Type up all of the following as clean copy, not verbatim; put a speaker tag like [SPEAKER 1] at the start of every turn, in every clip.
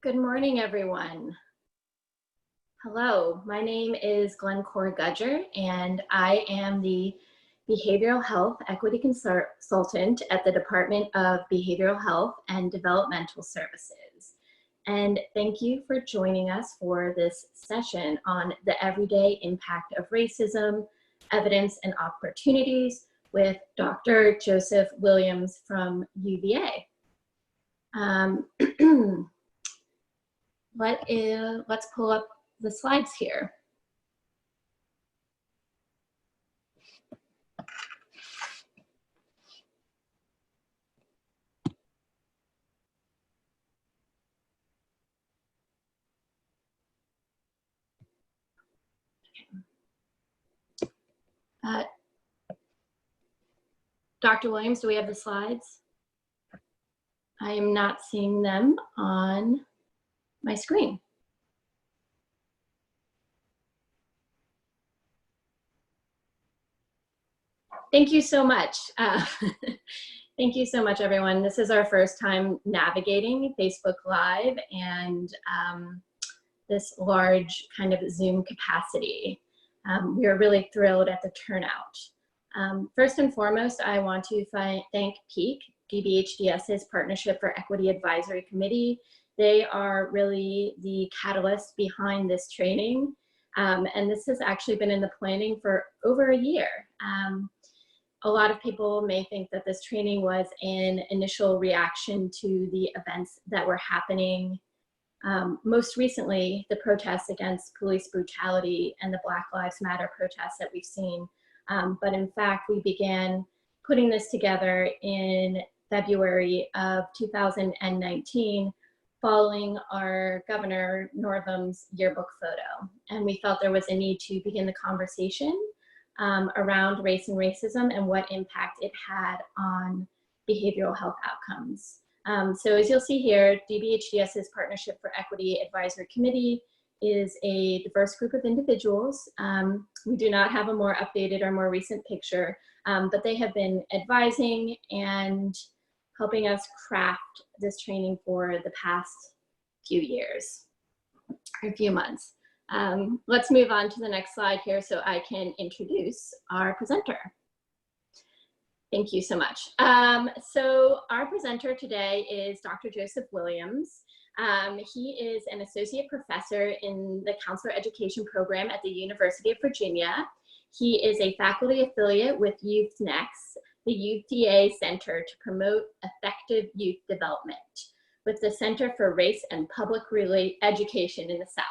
[SPEAKER 1] Good morning, everyone. Hello, my name is Glencore Gudger, and I am the Behavioral Health Equity Consultant at the Department of Behavioral Health and Developmental Services. And thank you for joining us for this session on the everyday impact of racism, evidence, and opportunities with Dr. Joseph Williams from UVA. Let's pull up the slides here. Dr. Williams, do we have the slides? I am not seeing them on my screen. Thank you so much. Thank you so much, everyone. This is our first time navigating Facebook Live and this large kind of Zoom capacity. We are really thrilled at the turnout. First and foremost, I want to thank PEAK, DBHDS's Partnership for Equity Advisory Committee. They are really the catalyst behind this training. And this has actually been in the planning for over a year. A lot of people may think that this training was an initial reaction to the events that were happening. Most recently, the protests against police brutality and the Black Lives Matter protests that we've seen. But in fact, we began putting this together in February of 2019, following our Governor Northam's yearbook photo. And we felt there was a need to begin the conversation around race and racism and what impact it had on behavioral health outcomes. So as you'll see here, DBHDS's Partnership for Equity Advisory Committee is a diverse group of individuals. We do not have a more updated or more recent picture, but they have been advising and helping us craft this training for the past few years, or a few months. Let's move on to the next slide here so I can introduce our presenter. Thank you so much. So our presenter today is Dr. Joseph Williams. He is an associate professor in the counselor education program at the University of Virginia. He is a faculty affiliate with Youth Next, the UVA Center to promote effective youth development, with the Center for Race and Public Education in the South.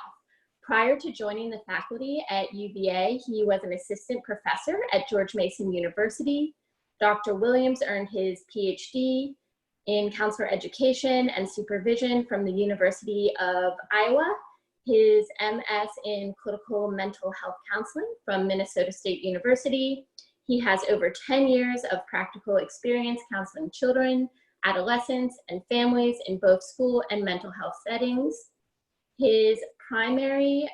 [SPEAKER 1] Prior to joining the faculty at UVA, he was an assistant professor at George Mason University. Dr. Williams earned his PhD in counselor education and supervision from the University of Iowa, his MS in clinical mental health counseling from Minnesota State University. He has over 10 years of practical experience counseling children, adolescents, and families in both school and mental health settings. His primary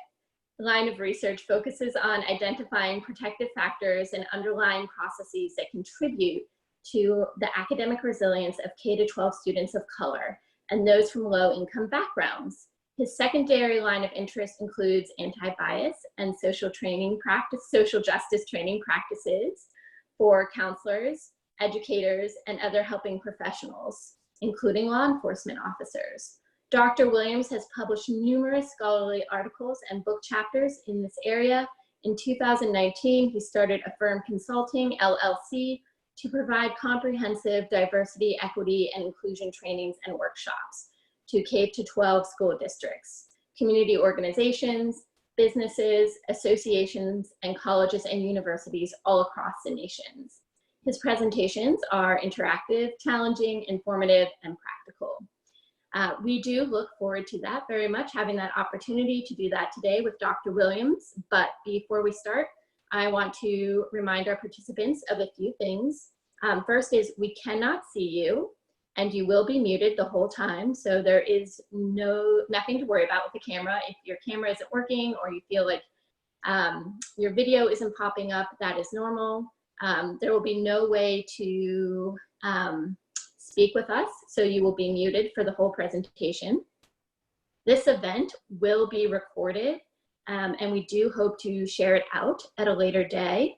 [SPEAKER 1] line of research focuses on identifying protective factors and underlying processes that contribute to the academic resilience of K-12 students of color and those from low-income backgrounds. His secondary line of interest includes anti-bias and social justice training practices for counselors, educators, and other helping professionals, including law enforcement officers. Dr. Williams has published numerous scholarly articles and book chapters in this area. In 2019, he started Affirm Consulting, LLC, to provide comprehensive diversity, equity, and inclusion trainings and workshops to K-12 school districts, community organizations, businesses, associations, and colleges and universities all across the nations. His presentations are interactive, challenging, informative, and practical. We do look forward to that very much, having that opportunity to do that today with Dr. Williams. But before we start, I want to remind our participants of a few things. First is we cannot see you, and you will be muted the whole time. So there is nothing to worry about with the camera. If your camera isn't working or you feel like your video isn't popping up, that is normal. There will be no way to speak with us, so you will be muted for the whole presentation. This event will be recorded, and we do hope to share it out at a later day.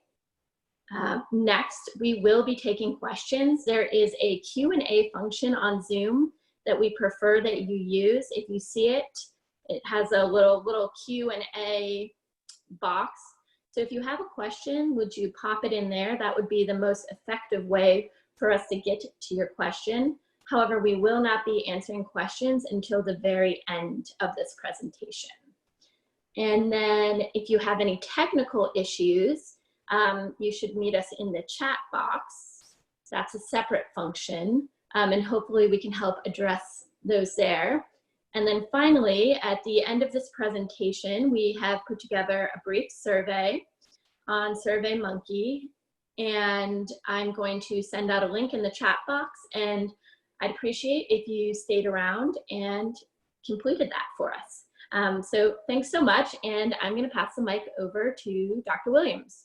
[SPEAKER 1] Next, we will be taking questions. There is a Q&A function on Zoom that we prefer that you use. If you see it, it has a little Q&A box. So if you have a question, would you pop it in there? That would be the most effective way for us to get to your question. However, we will not be answering questions until the very end of this presentation. And then if you have any technical issues, you should meet us in the chat box. That's a separate function, and hopefully we can help address those there. And then finally, at the end of this presentation, we have put together a brief survey on SurveyMonkey, and I'm going to send out a link in the chat box, and I'd appreciate if you stayed around and completed that for us. So thanks so much, and I'm going to pass the mic over to Dr. Williams.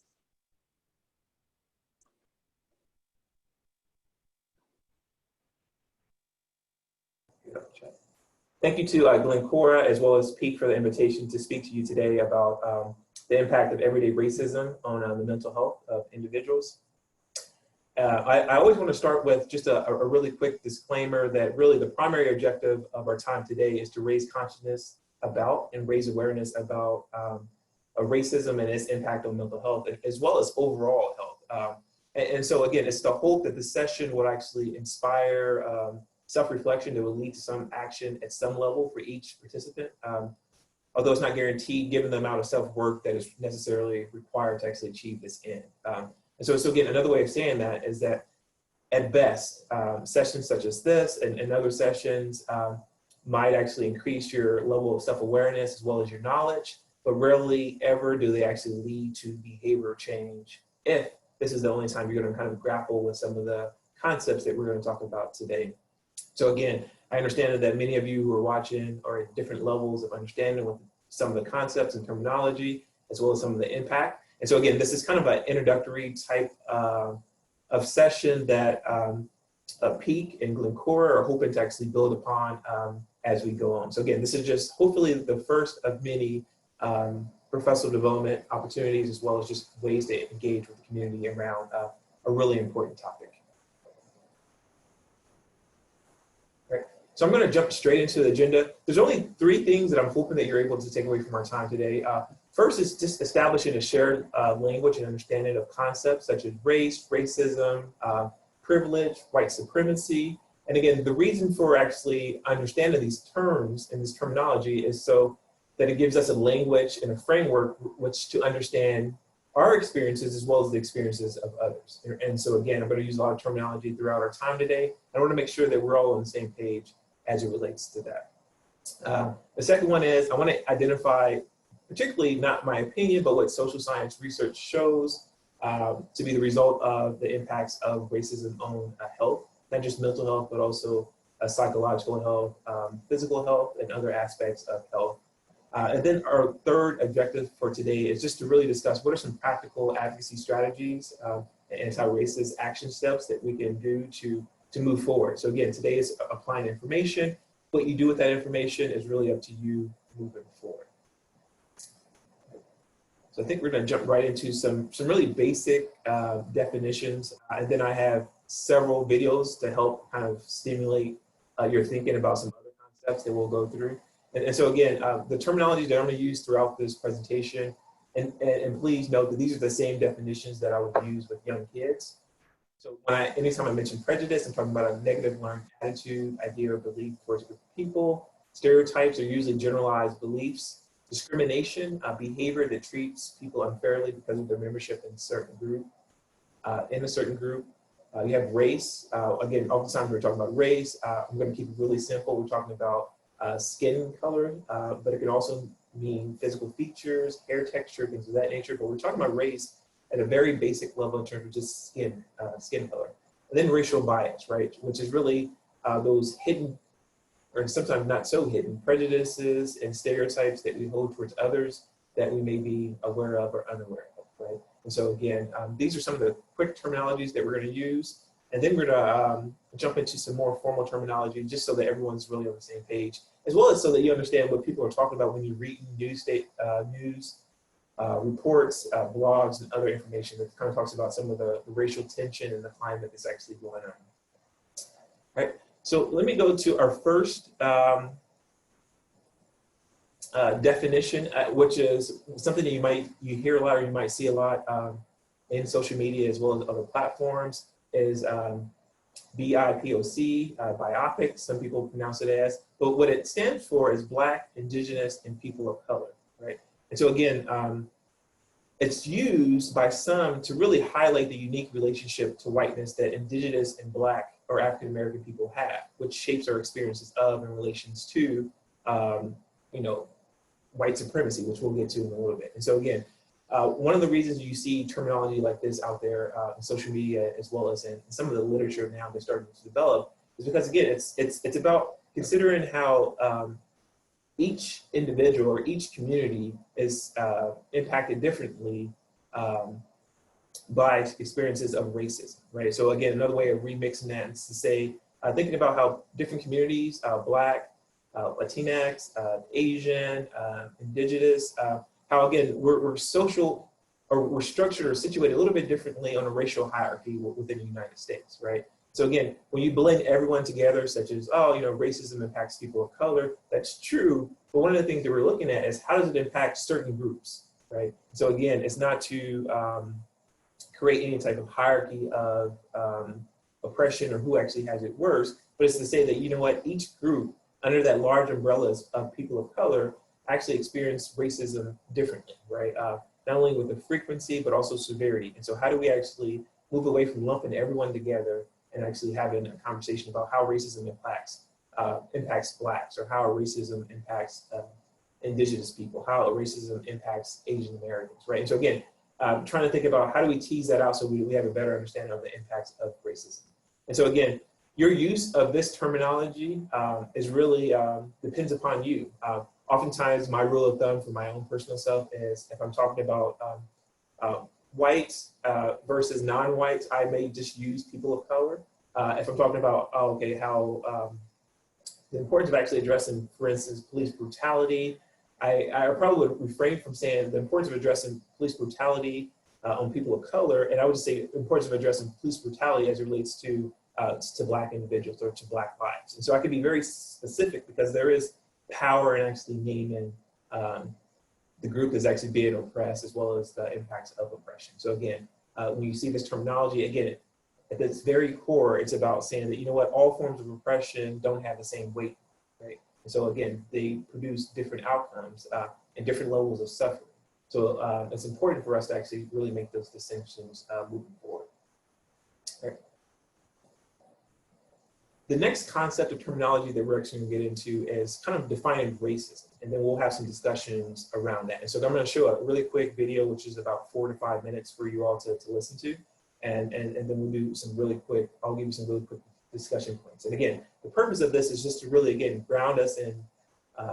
[SPEAKER 2] Thank you to Glencora as well as Pete for the invitation to speak to you today about the impact of everyday racism on the mental health of individuals. I always want to start with just a really quick disclaimer that really the primary objective of our time today is to raise consciousness about and raise awareness about racism and its impact on mental health, as well as overall health. And so again, it's the hope that the session would actually inspire self-reflection that will lead to some action at some level for each participant, although it's not guaranteed given the amount of self-work that is necessarily required to actually achieve this end. And so again, another way of saying that is that at best, sessions such as this and other sessions might actually increase your level of self-awareness as well as your knowledge, but rarely ever do they actually lead to behavioral change if this is the only time you're going to kind of grapple with some of the concepts that we're going to talk about today. So again, I understand that many of you who are watching are at different levels of understanding with some of the concepts and terminology, as well as some of the impact. And so again, this is kind of an introductory type of session that Pete and Glencora are hoping to actually build upon as we go on. So again, this is just hopefully the first of many professional development opportunities, as well as just ways to engage with the community around a really important topic. So I'm going to jump straight into the agenda. There's only 3 things that I'm hoping that you're able to take away from our time today. First is just establishing a shared language and understanding of concepts such as race, racism, privilege, white supremacy. And again, the reason for actually understanding these terms and this terminology is so that it gives us a language and a framework which to understand our experiences as well as the experiences of others. And so again, I'm going to use a lot of terminology throughout our time today. I want to make sure that we're all on the same page as it relates to that. The second one is I want to identify, particularly not my opinion, but what social science research shows to be the result of the impacts of racism on health, not just mental health, but also psychological health, physical health, and other aspects of health. And then our third objective for today is just to really discuss what are some practical advocacy strategies and anti-racist action steps that we can do to move forward. So again, today is applying information. What you do with that information is really up to you moving forward. So I think we're going to jump right into some really basic definitions. And then I have several videos to help kind of stimulate your thinking about some other concepts that we'll go through. And so again, the terminology that I'm going to use throughout this presentation, and please note that these are the same definitions that I would use with young kids. So anytime I mention prejudice, I'm talking about a negative learned attitude, idea, or belief towards a group of people. Stereotypes are usually generalized beliefs. Discrimination, behavior that treats people unfairly because of their membership in a certain group. You have race. Again, oftentimes we're talking about race. I'm going to keep it really simple. We're talking about skin color, but it can also mean physical features, hair texture, things of that nature. But we're talking about race at a very basic level in terms of just skin color. And then racial bias, right, which is really those hidden, or sometimes not so hidden, prejudices and stereotypes that we hold towards others that we may be aware of or unaware of, right? And so again, these are some of the quick terminologies that we're going to use. And then we're going to, in jump into some more formal terminology just so that everyone's really on the same page, as well as so that you understand what people are talking about when you read news reports, blogs, and other information that kind of talks about some of the racial tension and the climate that's actually going on. All right, so let me go to our first definition, which is something that you hear a lot or you might see a lot in social media as well as other platforms, is BIPOC, biopic, some people pronounce it as, but what it stands for is Black, Indigenous, and People of Color, right? And so again, it's used by some to really highlight the unique relationship to whiteness that Indigenous and Black or African American people have, which shapes our experiences of and relations to, white supremacy, which we'll get to in a little bit. And so again, one of the reasons you see terminology like this out there in social media, as well as in some of the literature now they're starting to develop, is because again, it's about considering how each individual or each community is impacted differently by experiences of racism, right? So again, another way of remixing that is to say, thinking about how different communities, Black, Latinx, Asian, Indigenous, how again, we're social, or we're structured or situated a little bit differently on a racial hierarchy within the United States, right? So again, when you blend everyone together, such as, racism impacts people of color, that's true. But one of the things that we're looking at is how does it impact certain groups, right? So again, it's not to create any type of hierarchy of oppression or who actually has it worse, but it's to say that, each group under that large umbrella of people of color actually experience racism differently, right? Not only with the frequency, but also severity. And so how do we actually move away from lumping everyone together and actually having a conversation about how racism impacts Blacks, or how racism impacts Indigenous people, how racism impacts Asian Americans, right? And so again, trying to think about how do we tease that out so we have a better understanding of the impacts of racism. And so again, your use of this terminology is really depends upon you. Oftentimes, my rule of thumb for my own personal self is if I'm talking about whites versus non-whites, I may just use people of color. If I'm talking about, how the importance of actually addressing, for instance, police brutality, I probably would refrain from saying the importance of addressing police brutality on people of color, and I would just say the importance of addressing police brutality as it relates to Black individuals or to Black lives. And so I can be very specific because there is power in actually naming the group that's actually being oppressed, as well as the impacts of oppression. So again, when you see this terminology, again, at its very core, it's about saying that, all forms of oppression don't have the same weight, right? And so again, they produce different outcomes and different levels of suffering. So it's important for us to actually really make those distinctions moving forward. Right. The next concept of terminology that we're actually going to get into is kind of defining racism, and then we'll have some discussions around that. And so I'm going to show a really quick video, which is about 4 to 5 minutes for you all to listen to, and then we'll do some really quick, I'll give you some really quick discussion points. And again, the purpose of this is just to really, again, ground us in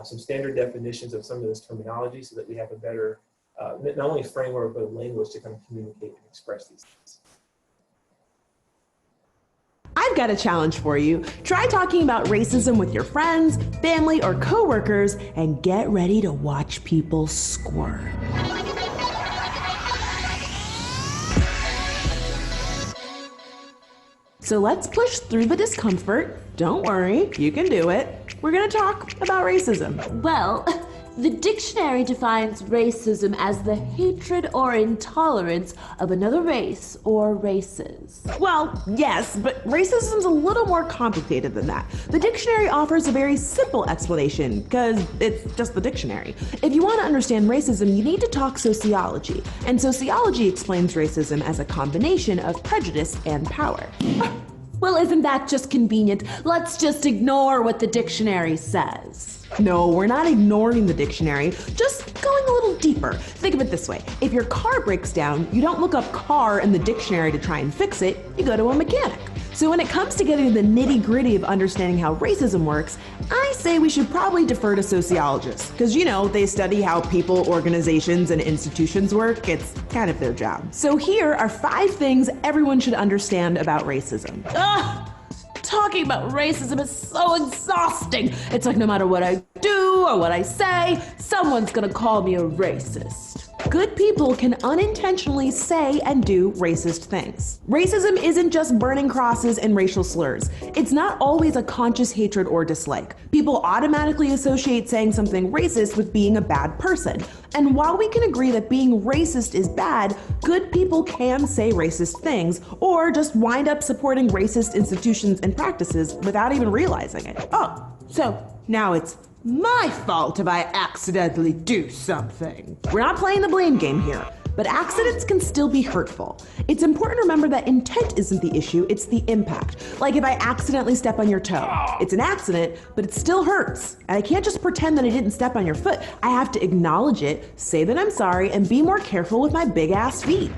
[SPEAKER 2] some standard definitions of some of this terminology so that we have a better, not only framework, but language to kind of communicate and express these things.
[SPEAKER 3] I've got a challenge for you. Try talking about racism with your friends, family, or coworkers, and get ready to watch people squirm. So let's push through the discomfort. Don't worry, you can do it. We're gonna talk about racism.
[SPEAKER 4] Well, the dictionary defines racism as the hatred or intolerance of another race or races.
[SPEAKER 3] Well, yes, but racism's a little more complicated than that. The dictionary offers a very simple explanation, because it's just the dictionary. If you want to understand racism, you need to talk sociology. And sociology explains racism as a combination of prejudice and power.
[SPEAKER 4] Well, isn't that just convenient? Let's just ignore what the dictionary says.
[SPEAKER 3] No, we're not ignoring the dictionary, just going a little deeper. Think of it this way. If your car breaks down, you don't look up car in the dictionary to try and fix it, you go to a mechanic. So when it comes to getting the nitty-gritty of understanding how racism works, I say we should probably defer to sociologists, because they study how people, organizations, and institutions work. It's kind of their job. So here are 5 things everyone should understand about racism.
[SPEAKER 4] talking about racism is so exhausting. It's like no matter what I do or what I say, someone's gonna call me a racist.
[SPEAKER 3] Good people can unintentionally say and do racist things. Racism isn't just burning crosses and racial slurs. It's not always a conscious hatred or dislike. People automatically associate saying something racist with being a bad person. And while we can agree that being racist is bad, good people can say racist things or just wind up supporting racist institutions and practices without even realizing it. Oh, so now it's my fault if I accidentally do something. We're not playing the blame game here, but accidents can still be hurtful. It's important to remember that intent isn't the issue, it's the impact. Like if I accidentally step on your toe, it's an accident, but it still hurts. And I can't just pretend that I didn't step on your foot. I have to acknowledge it, say that I'm sorry, and be more careful with my big ass feet.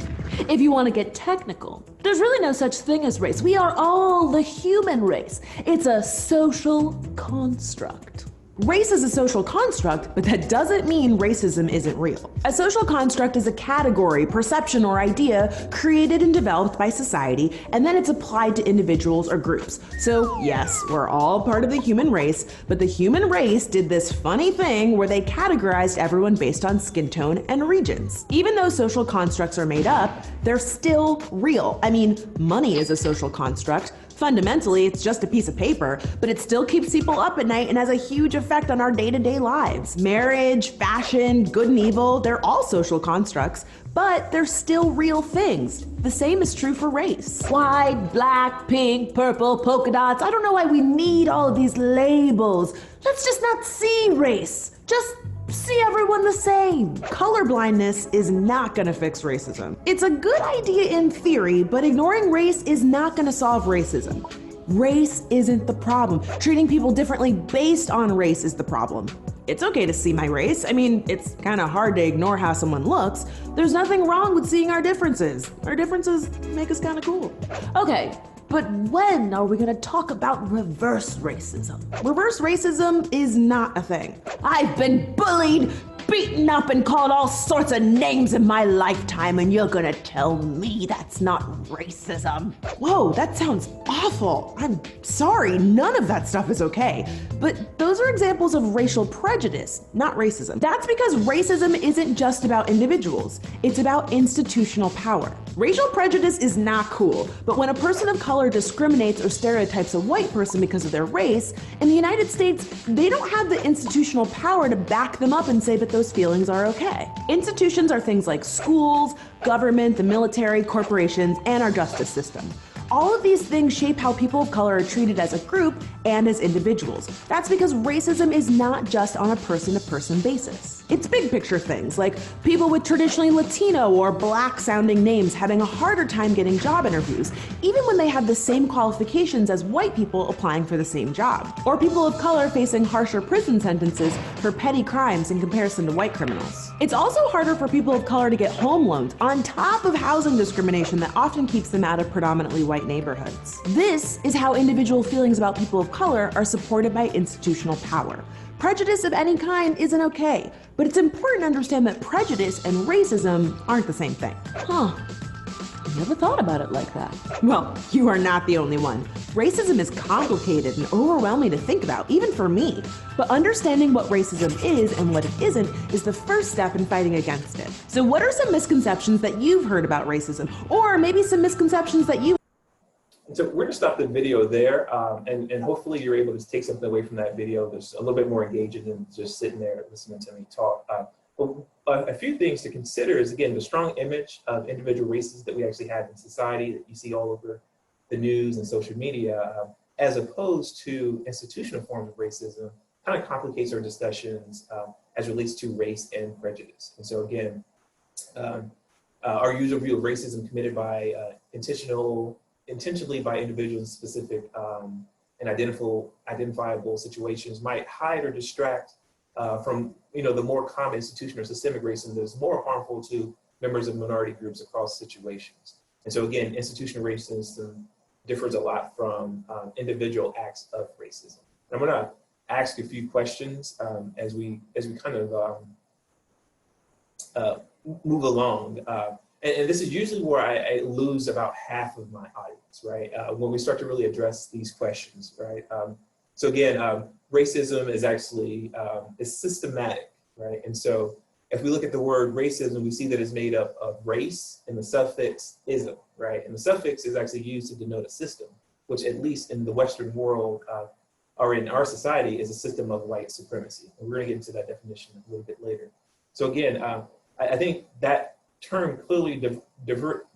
[SPEAKER 4] If you want to get technical, there's really no such thing as race. We are all the human race. It's a social construct.
[SPEAKER 3] Race is a social construct, but that doesn't mean racism isn't real. A social construct is a category, perception, or idea created and developed by society, and then it's applied to individuals or groups. So yes, we're all part of the human race, but the human race did this funny thing where they categorized everyone based on skin tone and regions. Even though social constructs are made up, they're still real. I mean, money is a social construct. Fundamentally, it's just a piece of paper, but it still keeps people up at night and has a huge effect on our day-to-day lives. Marriage, fashion, good and evil, they're all social constructs, but they're still real things. The same is true for race.
[SPEAKER 4] White, black, pink, purple, polka dots. I don't know why we need all of these labels. Let's just not see race. Just see everyone the same.
[SPEAKER 3] Colorblindness is not gonna fix racism. It's a good idea in theory, but ignoring race is not gonna solve racism. Race isn't the problem. Treating people differently based on race is the problem. It's okay to see my race. I mean, it's kind of hard to ignore how someone looks. There's nothing wrong with seeing our differences. Our differences make us kind of cool.
[SPEAKER 4] Okay, but when are we gonna talk about reverse racism?
[SPEAKER 3] Reverse racism is not a thing.
[SPEAKER 4] I've been bullied, beaten up, and called all sorts of names in my lifetime, and you're gonna tell me that's not racism?
[SPEAKER 3] Whoa, that sounds awful. I'm sorry, none of that stuff is okay. But those are examples of racial prejudice, not racism. That's because racism isn't just about individuals, it's about institutional power. Racial prejudice is not cool, but when a person of color discriminates or stereotypes a white person because of their race, in the United States, they don't have the institutional power to back them up and say that those feelings are okay. Institutions are things like schools, government, the military, corporations, and our justice system. All of these things shape how people of color are treated as a group and as individuals. That's because racism is not just on a person-to-person basis. It's big picture things, like people with traditionally Latino or Black sounding names having a harder time getting job interviews, even when they have the same qualifications as white people applying for the same job. Or people of color facing harsher prison sentences for petty crimes in comparison to white criminals. It's also harder for people of color to get home loans, on top of housing discrimination that often keeps them out of predominantly white neighborhoods. This is how individual feelings about people of color are supported by institutional power. Prejudice of any kind isn't okay, but it's important to understand that prejudice and racism aren't the same thing.
[SPEAKER 4] Huh. I never thought about it like that.
[SPEAKER 3] Well, you are not the only one. Racism is complicated and overwhelming to think about, even for me. But understanding what racism is and what it isn't is the first step in fighting against it. So what are some misconceptions that you've heard about racism? Or maybe some misconceptions that you...
[SPEAKER 2] So we're gonna stop the video there, and hopefully you're able to take something away from that video that's a little bit more engaging than just sitting there listening to me talk. A few things to consider is, again, the strong image of individual races that we actually have in society that you see all over the news and social media, as opposed to institutional forms of racism, kind of complicates our discussions as it relates to race and prejudice. And so again, our usual view of racism committed by intentionally by individuals in specific and identifiable situations might hide or distract from the more common institutional or systemic racism that is more harmful to members of minority groups across situations. And so again, institutional racism differs a lot from individual acts of racism. And I'm gonna ask a few questions as we kind of move along. and this is usually where I lose about half of my audience, right? When we start to really address these questions, right? So again, racism is actually is systematic, right? And so if we look at the word racism, we see that it's made up of race and the suffix ism, right? And the suffix is actually used to denote a system, which at least in the Western world or in our society is a system of white supremacy. And we're gonna get into that definition a little bit later. So again, I think that term clearly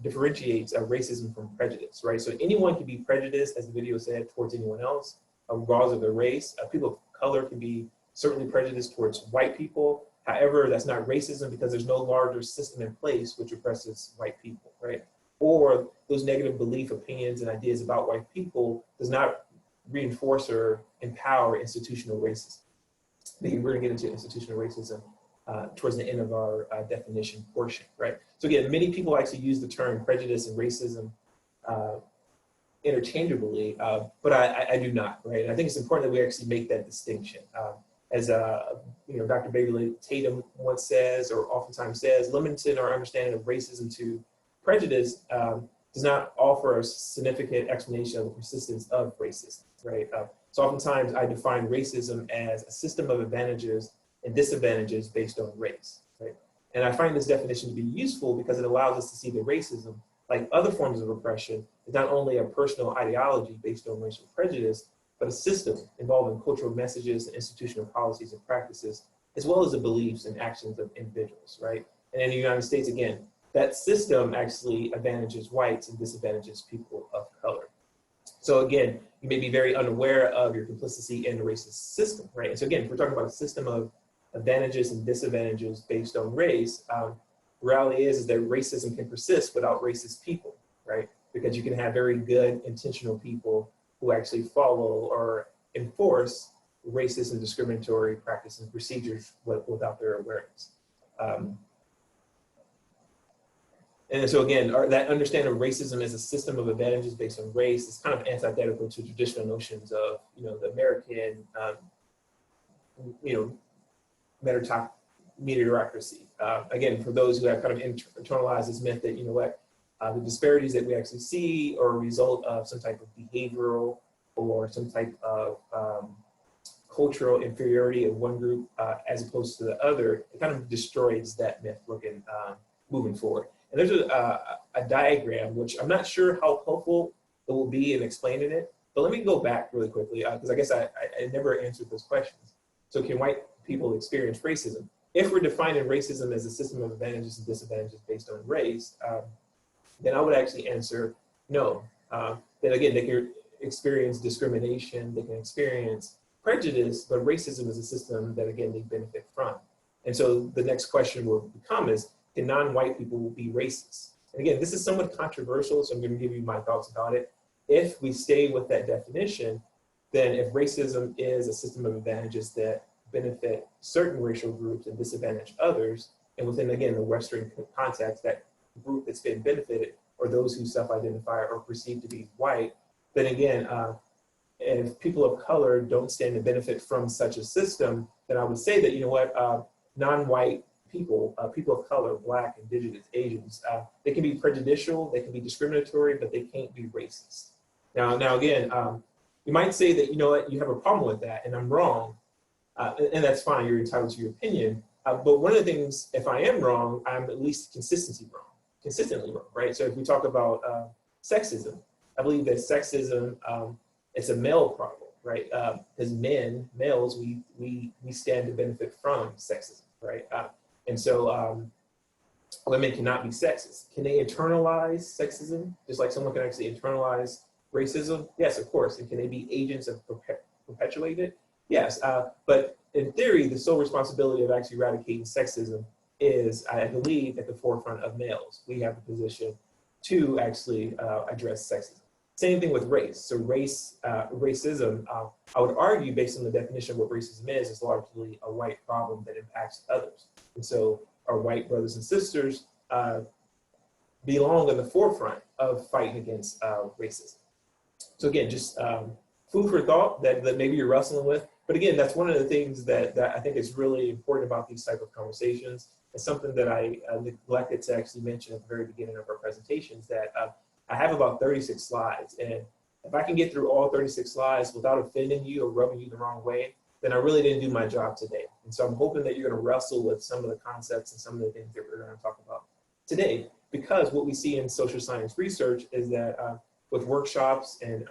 [SPEAKER 2] differentiates racism from prejudice, right? So anyone can be prejudiced, as the video said, towards anyone else, regardless of their race. People of color can be certainly prejudiced towards white people. However, that's not racism because there's no larger system in place which oppresses white people, right? Or those negative belief, opinions, and ideas about white people does not reinforce or empower institutional racism. Maybe we're gonna get into institutional racism towards the end of our definition portion, right? So again, many people actually use the term prejudice and racism interchangeably, but I do not, right? And I think it's important that we actually make that distinction. As Dr. Bailey Tatum once says, or oftentimes says, limiting our understanding of racism to prejudice does not offer a significant explanation of the persistence of racism, right? So oftentimes I define racism as a system of advantages and disadvantages based on race, right? And I find this definition to be useful because it allows us to see that racism, like other forms of oppression, is not only a personal ideology based on racial prejudice, but a system involving cultural messages and institutional policies and practices, as well as the beliefs and actions of individuals, right? And in the United States, again, that system actually advantages whites and disadvantages people of color. So again, you may be very unaware of your complicity in the racist system, right? And so again, if we're talking about a system of advantages and disadvantages based on race, the reality is that racism can persist without racist people, right? Because you can have very good intentional people who actually follow or enforce racist and discriminatory practices and procedures without their awareness. And so again, that understanding of racism as a system of advantages based on race is kind of antithetical to traditional notions of, the American, meritocracy. Again, for those who have kind of internalized this myth that, the disparities that we actually see are a result of some type of behavioral or some type of cultural inferiority of one group as opposed to the other, it kind of destroys that myth moving forward. And there's a diagram, which I'm not sure how helpful it will be in explaining it, but let me go back really quickly, because I guess I never answered those questions. So can white people experience racism? If we're defining racism as a system of advantages and disadvantages based on race, then I would actually answer no. Then again, they can experience discrimination, they can experience prejudice, but racism is a system that, again, they benefit from. And so the next question will become is, can non-white people be racist? And again, this is somewhat controversial, so I'm gonna give you my thoughts about it. If we stay with that definition, then if racism is a system of advantages that benefit certain racial groups and disadvantage others, and within, again, the Western context, that group that's been benefited or those who self-identify or perceive to be white, then again, if people of color don't stand to benefit from such a system, then I would say that, non-white people, people of color, Black, Indigenous, Asians, they can be prejudicial, they can be discriminatory, but they can't be racist. Now again, you might say that, you have a problem with that, and I'm wrong, and that's fine, you're entitled to your opinion. But one of the things, if I am wrong, I'm at least consistently wrong, right? So if we talk about sexism, I believe that sexism, it's a male problem, right? As males, we stand to benefit from sexism, right? And so women cannot be sexist. Can they internalize sexism? Just like someone can actually internalize racism? Yes, of course. And can they be agents of perpetuate it? Yes, but in theory, the sole responsibility of actually eradicating sexism is, I believe, at the forefront of males. We have the position to actually address sexism. Same thing with race. So racism, I would argue, based on the definition of what racism is largely a white problem that impacts others. And so our white brothers and sisters belong in the forefront of fighting against racism. So again, just food for thought that maybe you're wrestling with. But again, that's one of the things that I think is really important about these type of conversations, is something that I neglected to actually mention at the very beginning of our presentations, that I have about 36 slides. And if I can get through all 36 slides without offending you or rubbing you the wrong way, then I really didn't do my job today. And so I'm hoping that you're going to wrestle with some of the concepts and some of the things that we're going to talk about today, because what we see in social science research is that with workshops and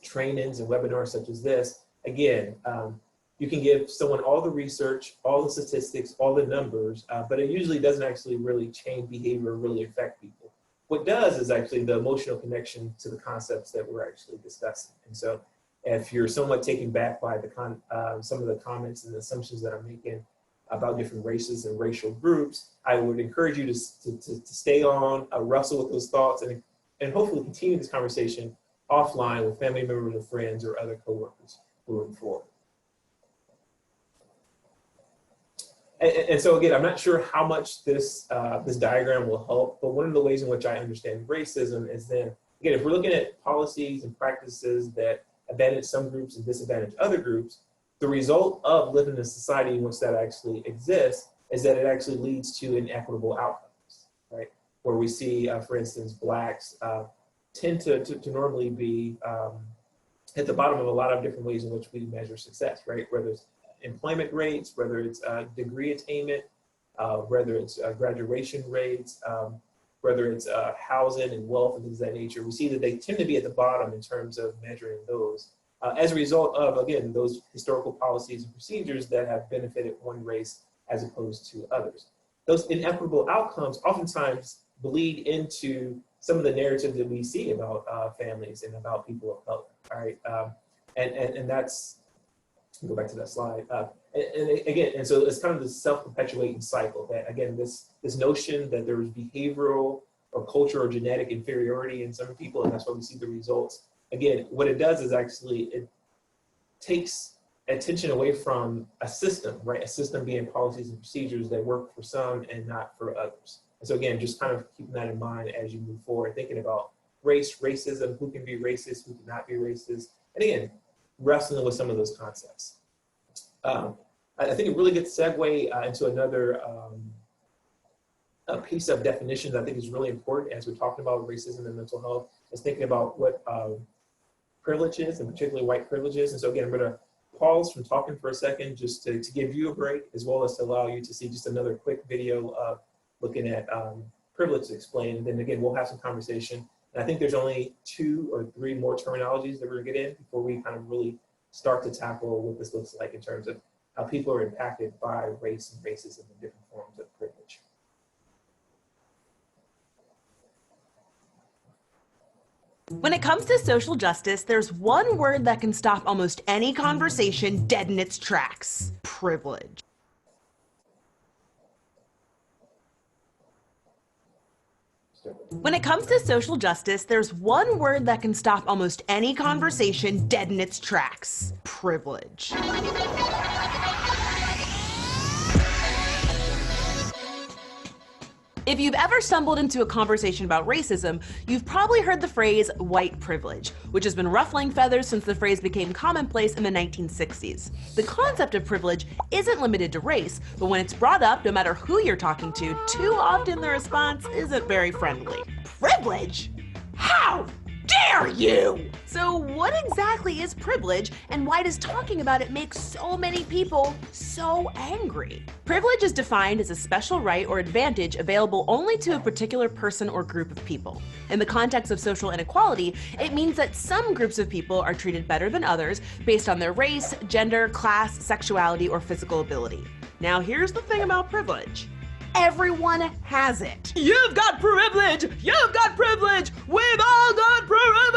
[SPEAKER 2] trainings and webinars such as this, again, you can give someone all the research, all the statistics, all the numbers, but it usually doesn't actually really change behavior or really affect people. What does is actually the emotional connection to the concepts that we're actually discussing. And so if you're somewhat taken back by the some of the comments and the assumptions that I'm making about different races and racial groups, I would encourage you to stay on, wrestle with those thoughts, and hopefully continue this conversation offline with family members or friends or other coworkers moving forward. And so again, I'm not sure how much this diagram will help, but one of the ways in which I understand racism is then, again, if we're looking at policies and practices that advantage some groups and disadvantage other groups, the result of living in a society in which that actually exists is that it actually leads to inequitable outcomes, right? Where we see, for instance, Blacks tend to normally be at the bottom of a lot of different ways in which we measure success, right? Whether it's employment rates, whether it's degree attainment, whether it's graduation rates, whether it's housing and wealth and things of that nature, we see that they tend to be at the bottom in terms of measuring those as a result of, again, those historical policies and procedures that have benefited one race as opposed to others. Those inequitable outcomes oftentimes bleed into some of the narratives that we see about families and about people of color, all right? And that's, go back to that slide. And so it's kind of this self-perpetuating cycle that, again, this notion that there is behavioral or cultural or genetic inferiority in some people, and that's why we see the results. Again, what it does is actually it takes attention away from a system, right? A system being policies and procedures that work for some and not for others. And so again, just kind of keeping that in mind as you move forward, thinking about race, racism, who can be racist, who cannot be racist, and again, wrestling with some of those concepts. I think a really good segue into another a piece of definitions I think is really important as we're talking about racism and mental health, is thinking about what privilege is, and particularly white privilege is. And so again, I'm gonna pause from talking for a second just to give you a break, as well as to allow you to see just another quick video of looking at privilege explained. And then again, we'll have some conversation. And I think there's only 2 or 3 more terminologies that we're gonna get in before we kind of really start to tackle what this looks like in terms of how people are impacted by race and racism and different forms of privilege.
[SPEAKER 3] When it comes to social justice, there's one word that can stop almost any conversation dead in its tracks: privilege. When it comes to social justice, there's one word that can stop almost any conversation dead in its tracks: privilege. If you've ever stumbled into a conversation about racism, you've probably heard the phrase white privilege, which has been ruffling feathers since the phrase became commonplace in the 1960s. The concept of privilege isn't limited to race, but when it's brought up, no matter who you're talking to, too often the response isn't very friendly. Privilege? How dare you? So what exactly is privilege, and why does talking about it make so many people so angry? Privilege is defined as a special right or advantage available only to a particular person or group of people. In the context of social inequality, it means that some groups of people are treated better than others based on their race, gender, class, sexuality, or physical ability. Now here's the thing about privilege. Everyone has it. You've got privilege! You've got privilege! We've all got privilege!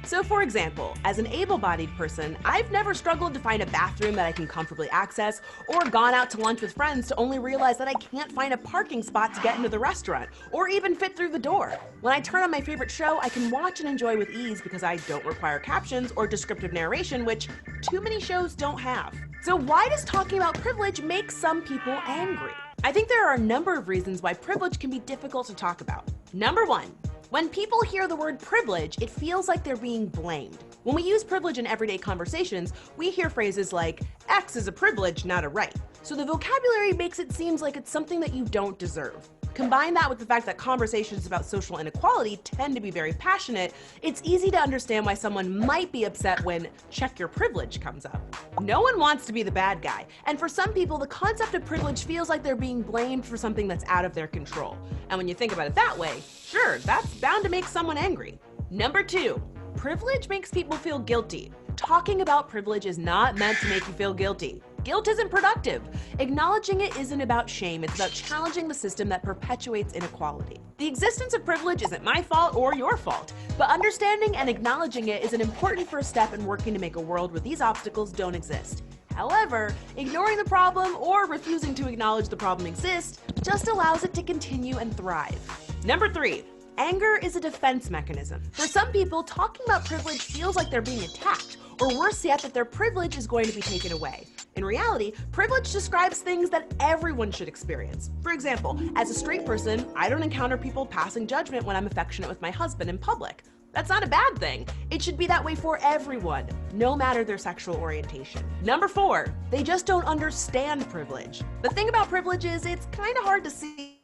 [SPEAKER 3] So for example, as an able-bodied person, I've never struggled to find a bathroom that I can comfortably access, or gone out to lunch with friends to only realize that I can't find a parking spot to get into the restaurant, or even fit through the door. When I turn on my favorite show, I can watch and enjoy with ease because I don't require captions or descriptive narration, which too many shows don't have. So why does talking about privilege make some people angry? I think there are a number of reasons why privilege can be difficult to talk about. Number 1, when people hear the word privilege, it feels like they're being blamed. When we use privilege in everyday conversations, we hear phrases like, X is a privilege, not a right. So the vocabulary makes it seem like it's something that you don't deserve. Combine that with the fact that conversations about social inequality tend to be very passionate, it's easy to understand why someone might be upset when check your privilege comes up. No one wants to be the bad guy, and for some people, the concept of privilege feels like they're being blamed for something that's out of their control. And when you think about it that way, sure, that's bound to make someone angry. Number 2, privilege makes people feel guilty. Talking about privilege is not meant to make you feel guilty. Guilt isn't productive. Acknowledging it isn't about shame, it's about challenging the system that perpetuates inequality. The existence of privilege isn't my fault or your fault, but understanding and acknowledging it is an important first step in working to make a world where these obstacles don't exist. However, ignoring the problem or refusing to acknowledge the problem exists just allows it to continue and thrive. Number 3. Anger is a defense mechanism. For some people, talking about privilege feels like they're being attacked, or worse yet, that their privilege is going to be taken away. In reality, privilege describes things that everyone should experience. For example, as a straight person, I don't encounter people passing judgment when I'm affectionate with my husband in public. That's not a bad thing. It should be that way for everyone, no matter their sexual orientation. Number 4, they just don't understand privilege. The thing about privilege is it's kind of hard to see.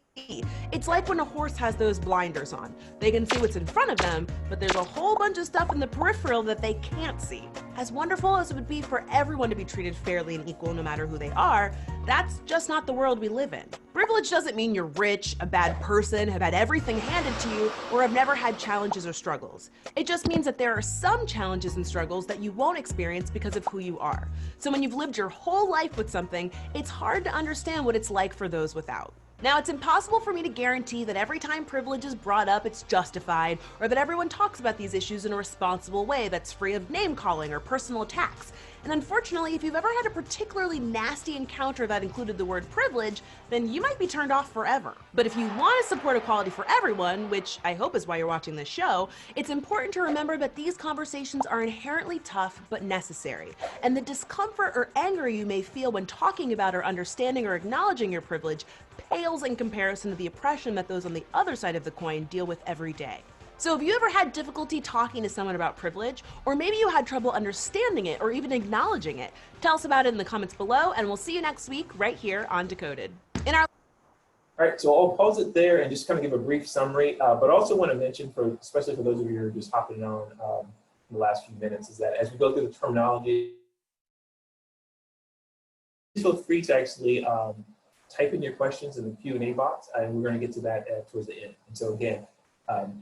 [SPEAKER 3] It's like when a horse has those blinders on. They can see what's in front of them, but there's a whole bunch of stuff in the peripheral that they can't see. As wonderful as it would be for everyone to be treated fairly and equal no matter who they are, that's just not the world we live in. Privilege doesn't mean you're rich, a bad person, have had everything handed to you, or have never had challenges or struggles. It just means that there are some challenges and struggles that you won't experience because of who you are. So when you've lived your whole life with something, it's hard to understand what it's like for those without. Now, it's impossible for me to guarantee that every time privilege is brought up, it's justified, or that everyone talks about these issues in a responsible way that's free of name-calling or personal attacks. And unfortunately, if you've ever had a particularly nasty encounter that included the word privilege, then you might be turned off forever. But if you want to support equality for everyone, which I hope is why you're watching this show, it's important to remember that these conversations are inherently tough but necessary. And the discomfort or anger you may feel when talking about or understanding or acknowledging your privilege pales in comparison to the oppression that those on the other side of the coin deal with every day. So have you ever had difficulty talking to someone about privilege? Or maybe you had trouble understanding it or even acknowledging it? Tell us about it in the comments below, and we'll see you next week right here on Decoded.
[SPEAKER 2] All right, so I'll pause it there and just kind of give a brief summary, but also want to mention, especially for those of you who are just hopping on in the last few minutes, is that as we go through the terminology, feel free to actually type in your questions in the Q&A box, and we're going to get to that towards the end. And so again,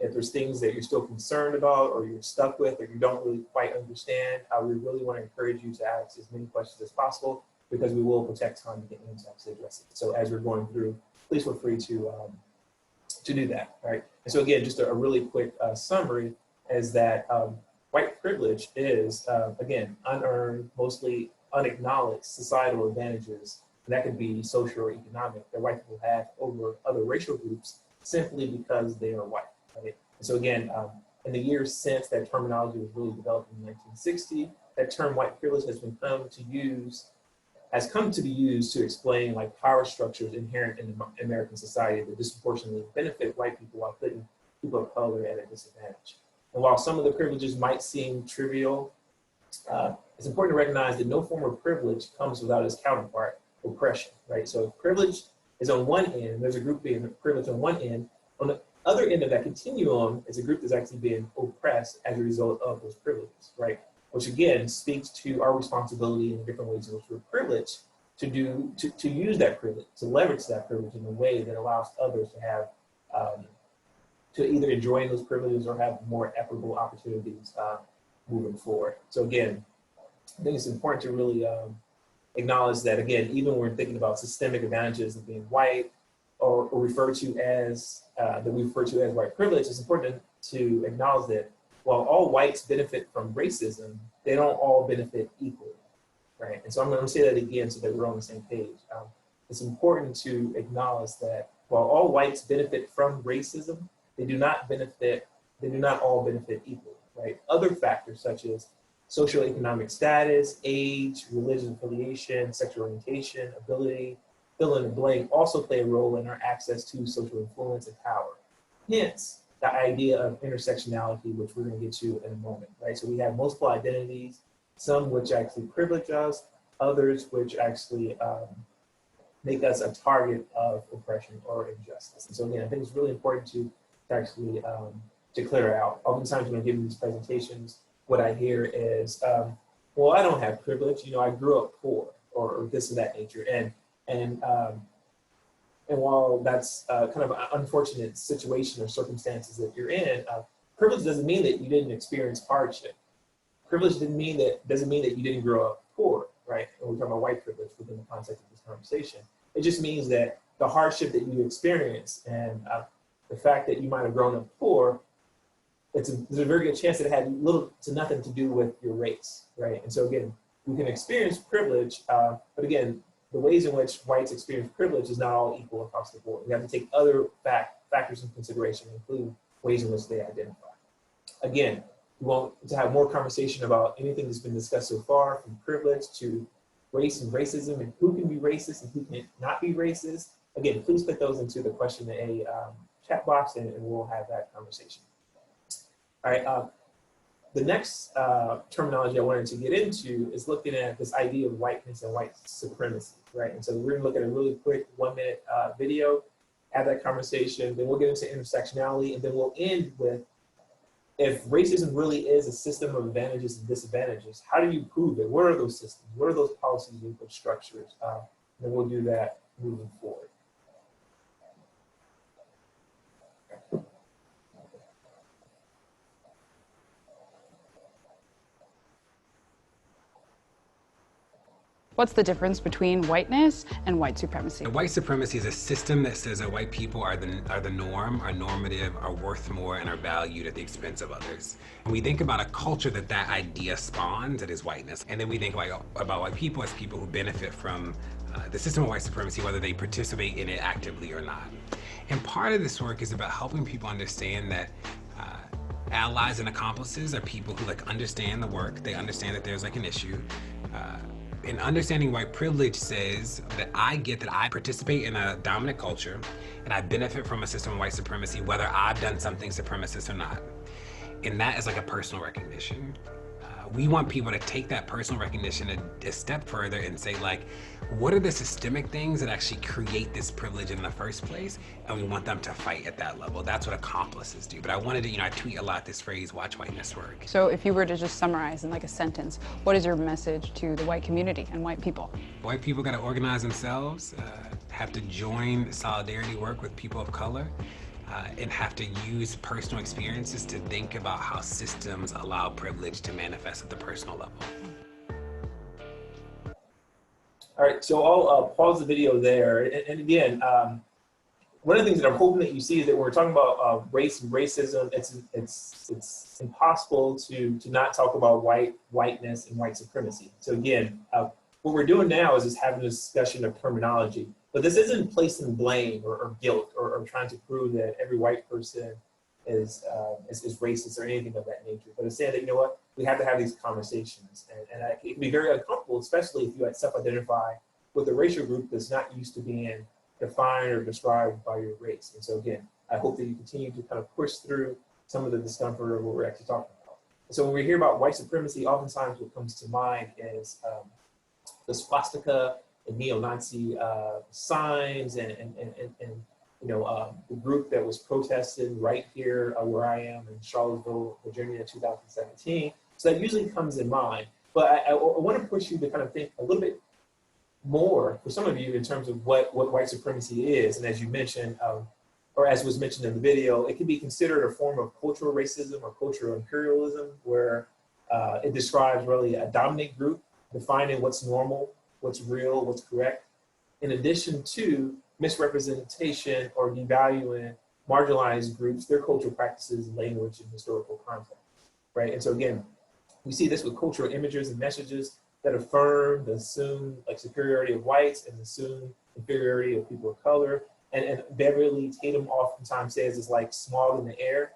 [SPEAKER 2] if there's things that you're still concerned about or you're stuck with or you don't really quite understand, we really want to encourage you to ask as many questions as possible, because we will protect time to get into actually address it. So as we're going through, please feel free to do that, right? And so again, just a really quick summary is that white privilege is, again, unearned, mostly unacknowledged societal advantages. And that could be social or economic that white people have over other racial groups simply because they are white, right? And so again, in the years since that terminology was really developed in 1960, that term white privilege has come to be used to explain like power structures inherent in American society that disproportionately benefit white people while putting people of color at a disadvantage. And while some of the privileges might seem trivial, it's important to recognize that no form of privilege comes without its counterpart, oppression, right? So if privilege is on one end, there's a group being privileged on one end. On the other end of that continuum is a group that's actually being oppressed as a result of those privileges, right? Which again speaks to our responsibility in different ways in which we're privileged to use that privilege, to leverage that privilege in a way that allows others to have, to either enjoy those privileges or have more equitable opportunities moving forward. So again, I think it's important to really acknowledge that, again, even when we're thinking about systemic advantages of being white or referred to as, that we refer to as white privilege, it's important to acknowledge that while all whites benefit from racism, they don't all benefit equally, right? And so I'm going to say that again so that we're on the same page. It's important to acknowledge that while all whites benefit from racism, they do not all benefit equally, right? Other factors such as socioeconomic status, age, religious affiliation, sexual orientation, ability, fill in the blank, also play a role in our access to social influence and power. Hence, the idea of intersectionality, which we're going to get to in a moment, right? So we have multiple identities, some which actually privilege us, others which actually make us a target of oppression or injustice. And so again, I think it's really important to actually to clear out. Oftentimes when I'm giving these presentations, what I hear is, well, I don't have privilege. You know, I grew up poor, or this and that nature. And while that's kind of an unfortunate situation or circumstances that you're in, privilege doesn't mean that you didn't experience hardship. Privilege doesn't mean that you didn't grow up poor, right? And we're talking about white privilege within the context of this conversation. It just means that the hardship that you experience and the fact that you might have grown up poor, there's a very good chance that it had little to nothing to do with your race, right? And so again, we can experience privilege, but again, the ways in which whites experience privilege is not all equal across the board. We have to take other factors in consideration, including ways in which they identify. Again, we want to have more conversation about anything that's been discussed so far, from privilege to race and racism, and who can be racist and who can not be racist. Again, please put those into the question A chat box, and we'll have that conversation. All right, the next terminology I wanted to get into is looking at this idea of whiteness and white supremacy, right? And so we're gonna look at a really quick 1-minute video, have that conversation, then we'll get into intersectionality, and then we'll end with, if racism really is a system of advantages and disadvantages, how do you prove it? What are those systems? What are those policies and structures? And then we'll do that moving forward.
[SPEAKER 5] What's the difference between whiteness and white supremacy?
[SPEAKER 6] White supremacy is a system that says that white people are the norm, are normative, are worth more, and are valued at the expense of others. And we think about a culture that idea spawns, that is whiteness. And then we think about white people as people who benefit from the system of white supremacy, whether they participate in it actively or not. And part of this work is about helping people understand that allies and accomplices are people who understand the work, they understand that there's an issue. And understanding white privilege says that I get that I participate in a dominant culture and I benefit from a system of white supremacy, whether I've done something supremacist or not. And that is a personal recognition. We want people to take that personal recognition a step further and say, what are the systemic things that actually create this privilege in the first place? And we want them to fight at that level. That's what accomplices do. But I wanted to, I tweet a lot this phrase, watch whiteness work.
[SPEAKER 5] So if you were to just summarize in a sentence, what is your message to the white community and white people?
[SPEAKER 6] White people got to organize themselves, have to join solidarity work with people of color, and have to use personal experiences to think about how systems allow privilege to manifest at the personal level.
[SPEAKER 2] All right, so I'll pause the video there. And again, one of the things that I'm hoping that you see is that when we're talking about race and racism, it's impossible to not talk about whiteness and white supremacy. So again, what we're doing now is just having a discussion of terminology. But this isn't placing blame or guilt or trying to prove that every white person is racist or anything of that nature. But it's saying that, you know what, we have to have these conversations. And it can be very uncomfortable, especially if you self-identify with a racial group that's not used to being defined or described by your race. And so again, I hope that you continue to kind of push through some of the discomfort of what we're actually talking about. So when we hear about white supremacy, oftentimes what comes to mind is the swastika and neo-Nazi signs and the group that was protesting right here where I am in Charlottesville, Virginia in 2017. So that usually comes in mind. But I want to push you to kind of think a little bit more for some of you in terms of what white supremacy is. And as you mentioned, or as was mentioned in the video, it can be considered a form of cultural racism or cultural imperialism, where it describes really a dominant group defining what's normal, what's real, what's correct, in addition to misrepresentation or devaluing marginalized groups, their cultural practices, language, and historical context, right? And so again, we see this with cultural images and messages that affirm, that assume superiority of whites and assume inferiority of people of color. And Beverly Tatum oftentimes says it's like smog in the air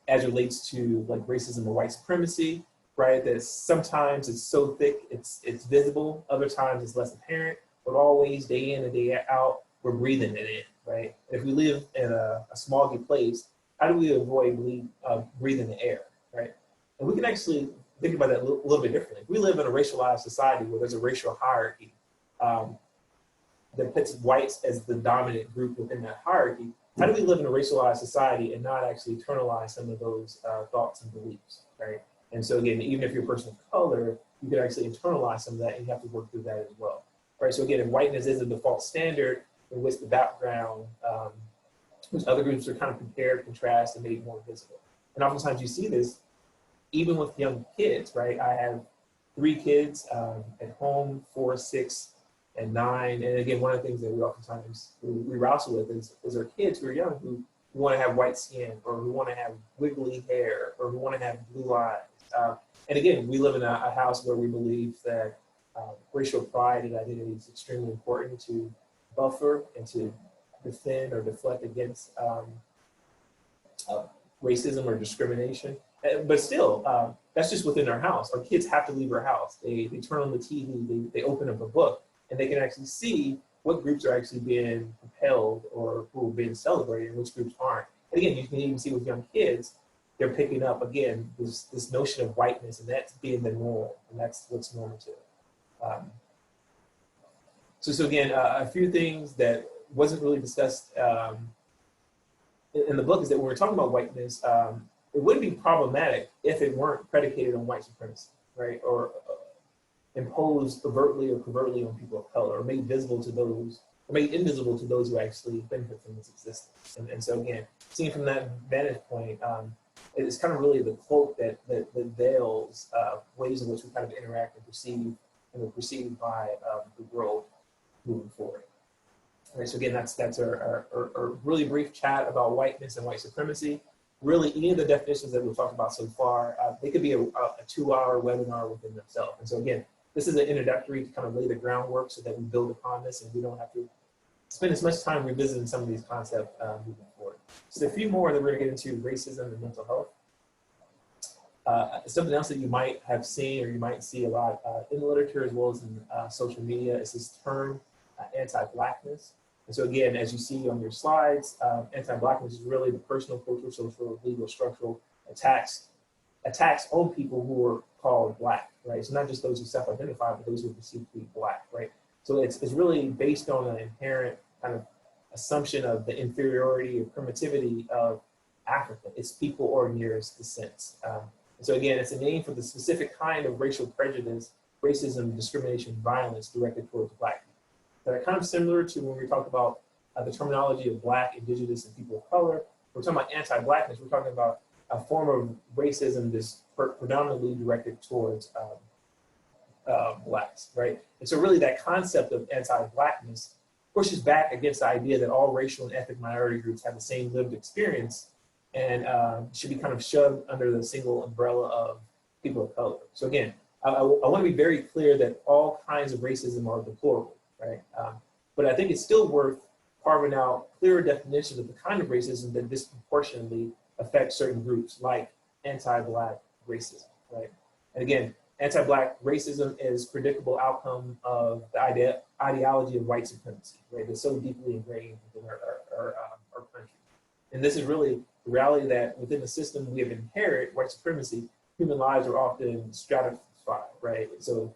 [SPEAKER 2] as it relates to racism or white supremacy, right? That sometimes it's so thick, it's visible. Other times it's less apparent, but always day in and day out, we're breathing it in, right? If we live in a smoggy place, how do we avoid breathing the air, right? And we can actually think about that a little bit differently. If we live in a racialized society where there's a racial hierarchy, that puts whites as the dominant group within that hierarchy, how do we live in a racialized society and not actually internalize some of those thoughts and beliefs, right? And so again, even if you're a person of color, you can actually internalize some of that, and you have to work through that as well, right? So again, if whiteness is the default standard in which the background, which other groups are kind of compared, contrast, and made more visible. And oftentimes you see this even with young kids, right? I have 3 kids at home, 4, 6, and 9. And again, one of the things that we oftentimes we wrestle with is our kids who are young who want to have white skin, or who want to have wiggly hair, or who want to have blue eyes. And again, we live in a house where we believe that racial pride and identity is extremely important to buffer and to defend or deflect against racism or discrimination. But still, that's just within our house. Our kids have to leave our house. They turn on the TV, they open up a book, and they can actually see what groups are actually being propelled or who are being celebrated and which groups aren't. And again, you can even see with young kids, they're picking up, again, this notion of whiteness, and that's being the norm, and that's what's normative. So again, a few things that wasn't really discussed in the book is that when we're talking about whiteness, it wouldn't be problematic if it weren't predicated on white supremacy, right? Or imposed overtly or covertly on people of color, or made visible to those, or made invisible to those who actually benefit from its existence. And so again, seeing from that vantage point, it's kind of really the cloak that veils ways in which we kind of interact and perceive, and are perceived by the world moving forward. All right, so again, that's our really brief chat about whiteness and white supremacy. Really, any of the definitions that we've talked about so far, they could be a 2-hour webinar within themselves. And so again, this is an introductory to kind of lay the groundwork so that we build upon this and we don't have to spend as much time revisiting some of these concepts moving forward. So a few more that we're gonna get into: racism and mental health. Something else that you might have seen, or you might see a lot in the literature as well as in social media, is this term anti-Blackness. And so again, as you see on your slides, anti-Blackness is really the personal, cultural, social, legal, structural attacks on people who are called Black, right? So not just those who self-identify, but those who are perceived to be Black, right? So it's really based on an inherent kind of assumption of the inferiority or primitivity of Africa, its people or nearest descents. And so again, it's a name for the specific kind of racial prejudice, racism, discrimination, violence directed towards Black people. That are kind of similar to when we talk about the terminology of Black, Indigenous, and people of color. We're talking about anti-Blackness. We're talking about a form of racism that's predominantly directed towards Blacks, right? And so really that concept of anti-Blackness pushes back against the idea that all racial and ethnic minority groups have the same lived experience and should be kind of shoved under the single umbrella of people of color. So again, I want to be very clear that all kinds of racism are deplorable, right? But I think it's still worth carving out clearer definitions of the kind of racism that disproportionately affects certain groups, like anti-Black racism, right? And again, anti-Black racism is predictable outcome of the ideology of white supremacy, right? That's so deeply ingrained within our country. And this is really the reality that within the system we have inherited, white supremacy, human lives are often stratified, right? So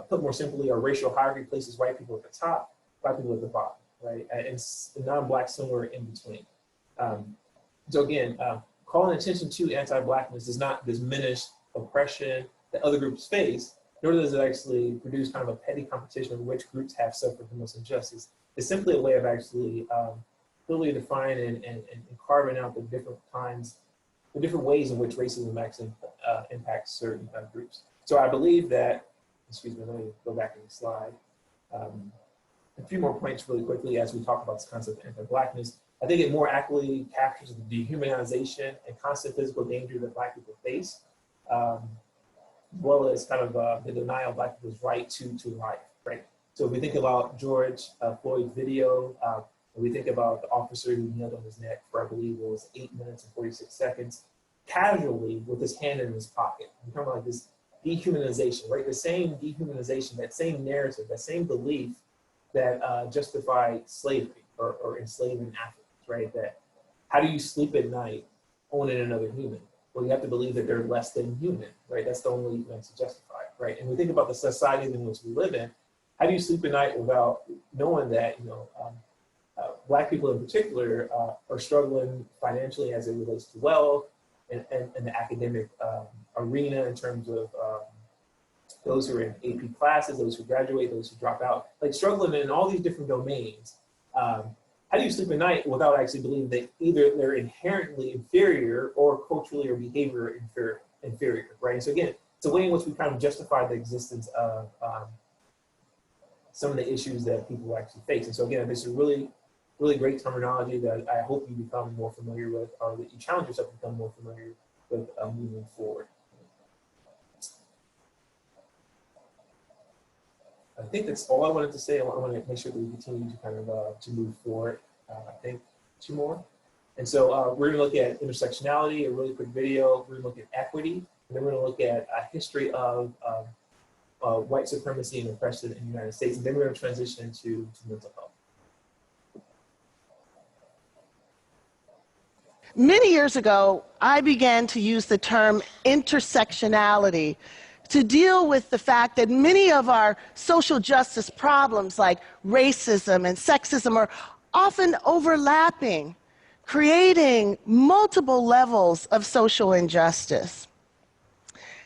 [SPEAKER 2] put more simply, our racial hierarchy places white people at the top, Black people at the bottom, right? And non-Black somewhere in between. So again, calling attention to anti-Blackness does not diminish oppression that other groups face, nor does it actually produce kind of a petty competition of which groups have suffered the most injustice. It's simply a way of actually clearly defining and carving out the different kinds, the different ways in which racism actually impacts certain groups. So I believe that, excuse me, let me go back in the slide. A few more points really quickly as we talk about this concept of anti-Blackness. I think it more accurately captures the dehumanization and constant physical danger that Black people face, as well as kind of the denial of Black people's right to life, right? So if we think about George Floyd's video, we think about the officer who kneeled on his neck for, I believe it was 8 minutes and 46 seconds, casually with his hand in his pocket. We're talking about this dehumanization, right? The same dehumanization, that same narrative, that same belief that justified slavery or enslaving Africans, right? That how do you sleep at night owning another human? Well, you have to believe that they're less than human, right? That's the only way to justify it, right? And we think about the society in which we live in, how do you sleep at night without knowing that, Black people in particular are struggling financially as it relates to wealth and the academic arena in terms of those who are in AP classes, those who graduate, those who drop out, like struggling in all these different domains. How do you sleep at night without actually believing that either they're inherently inferior or culturally or behaviorally inferior, right? And so again, it's a way in which we kind of justify the existence of some of the issues that people actually face. And so again, this is really, really great terminology that I hope you become more familiar with, or that you challenge yourself to become more familiar with moving forward. I think that's all I wanted to say. I want to make sure that we continue to kind of to move forward. I think 2 more. And so we're going to look at intersectionality, a really quick video. We're going to look at equity, and then we're going to look at a history of white supremacy and oppression in the United States. And then we're going to transition into mental health.
[SPEAKER 7] Many years ago, I began to use the term intersectionality to deal with the fact that many of our social justice problems like racism and sexism are often overlapping, creating multiple levels of social injustice.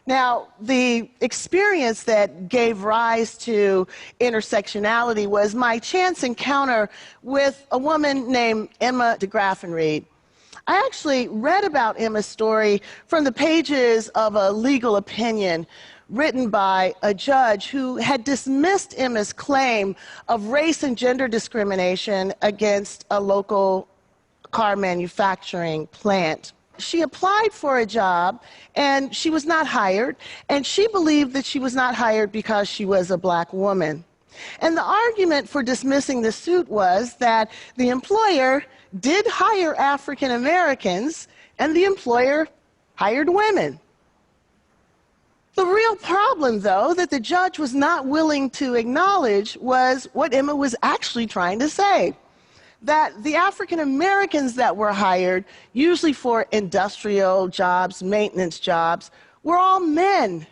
[SPEAKER 7] Now, the experience that gave rise to intersectionality was my chance encounter with a woman named Emma DeGraffenreid. I actually read about Emma's story from the pages of a legal opinion written by a judge who had dismissed Emma's claim of race and gender discrimination against a local car manufacturing plant. She applied for a job and she was not hired, and she believed that she was not hired because she was a Black woman. And the argument for dismissing the suit was that the employer did hire African Americans and the employer hired women. The real problem, though, that the judge was not willing to acknowledge was what Emma was actually trying to say, that the African Americans that were hired, usually for industrial jobs, maintenance jobs, were all men.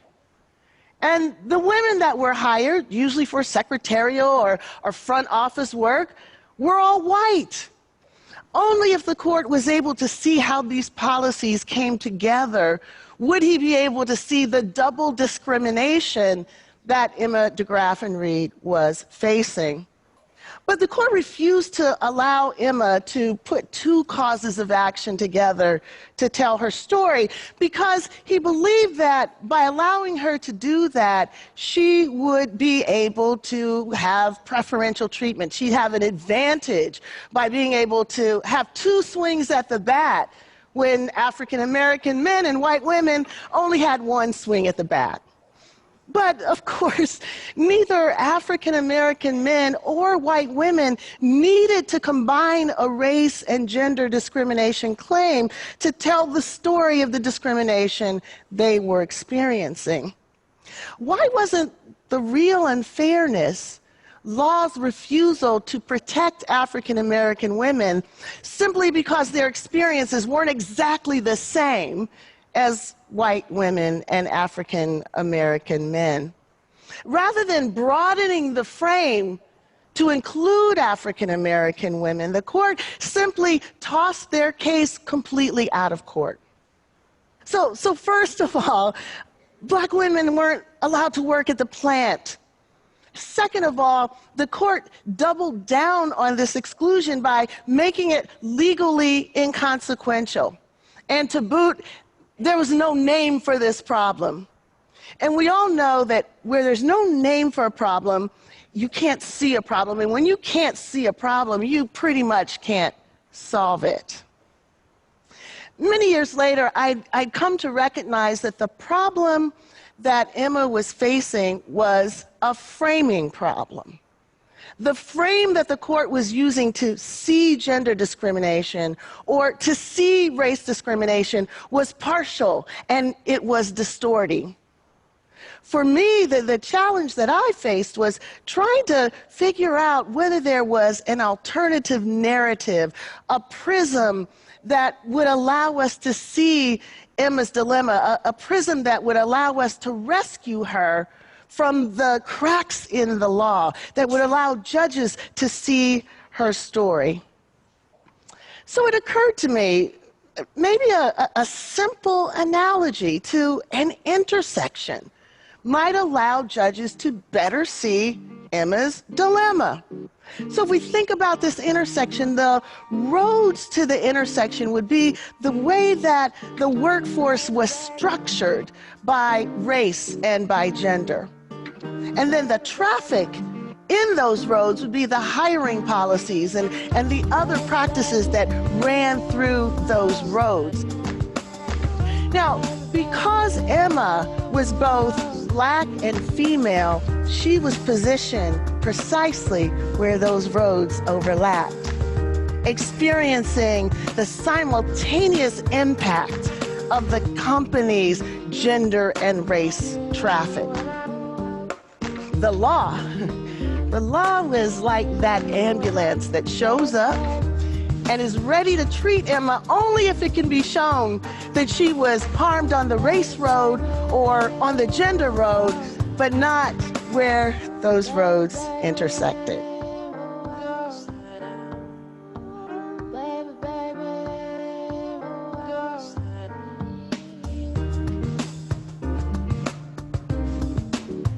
[SPEAKER 7] And the women that were hired, usually for secretarial or front office work, were all white. Only if the court was able to see how these policies came together would he be able to see the double discrimination that Emma DeGraffenreid was facing. But the court refused to allow Emma to put 2 causes of action together to tell her story because he believed that by allowing her to do that, she would be able to have preferential treatment. She'd have an advantage by being able to have 2 swings at the bat when African American men and white women only had 1 swing at the bat. But, of course, neither African American men or white women needed to combine a race and gender discrimination claim to tell the story of the discrimination they were experiencing. Why wasn't the real unfairness law's refusal to protect African American women simply because their experiences weren't exactly the same as white women and African American men? Rather than broadening the frame to include African American women, the court simply tossed their case completely out of court. So first of all, Black women weren't allowed to work at the plant. Second of all, the court doubled down on this exclusion by making it legally inconsequential. And to boot, there was no name for this problem. And we all know that where there's no name for a problem, you can't see a problem. And when you can't see a problem, you pretty much can't solve it. Many years later, I'd come to recognize that the problem that Emma was facing was a framing problem. The frame that the court was using to see gender discrimination or to see race discrimination was partial, and it was distorting. For me, the challenge that I faced was trying to figure out whether there was an alternative narrative, a prism that would allow us to see Emma's dilemma, a prism that would allow us to rescue her from the cracks in the law that would allow judges to see her story. So it occurred to me, maybe a simple analogy to an intersection might allow judges to better see Emma's dilemma. So if we think about this intersection, the roads to the intersection would be the way that the workforce was structured by race and by gender. And then the traffic in those roads would be the hiring policies and the other practices that ran through those roads. Now, because Emma was both Black and female, she was positioned precisely where those roads overlapped, experiencing the simultaneous impact of the company's gender and race traffic. The law was like that ambulance that shows up and is ready to treat Emma only if it can be shown that she was harmed on the race road or on the gender road, but not where those roads intersected.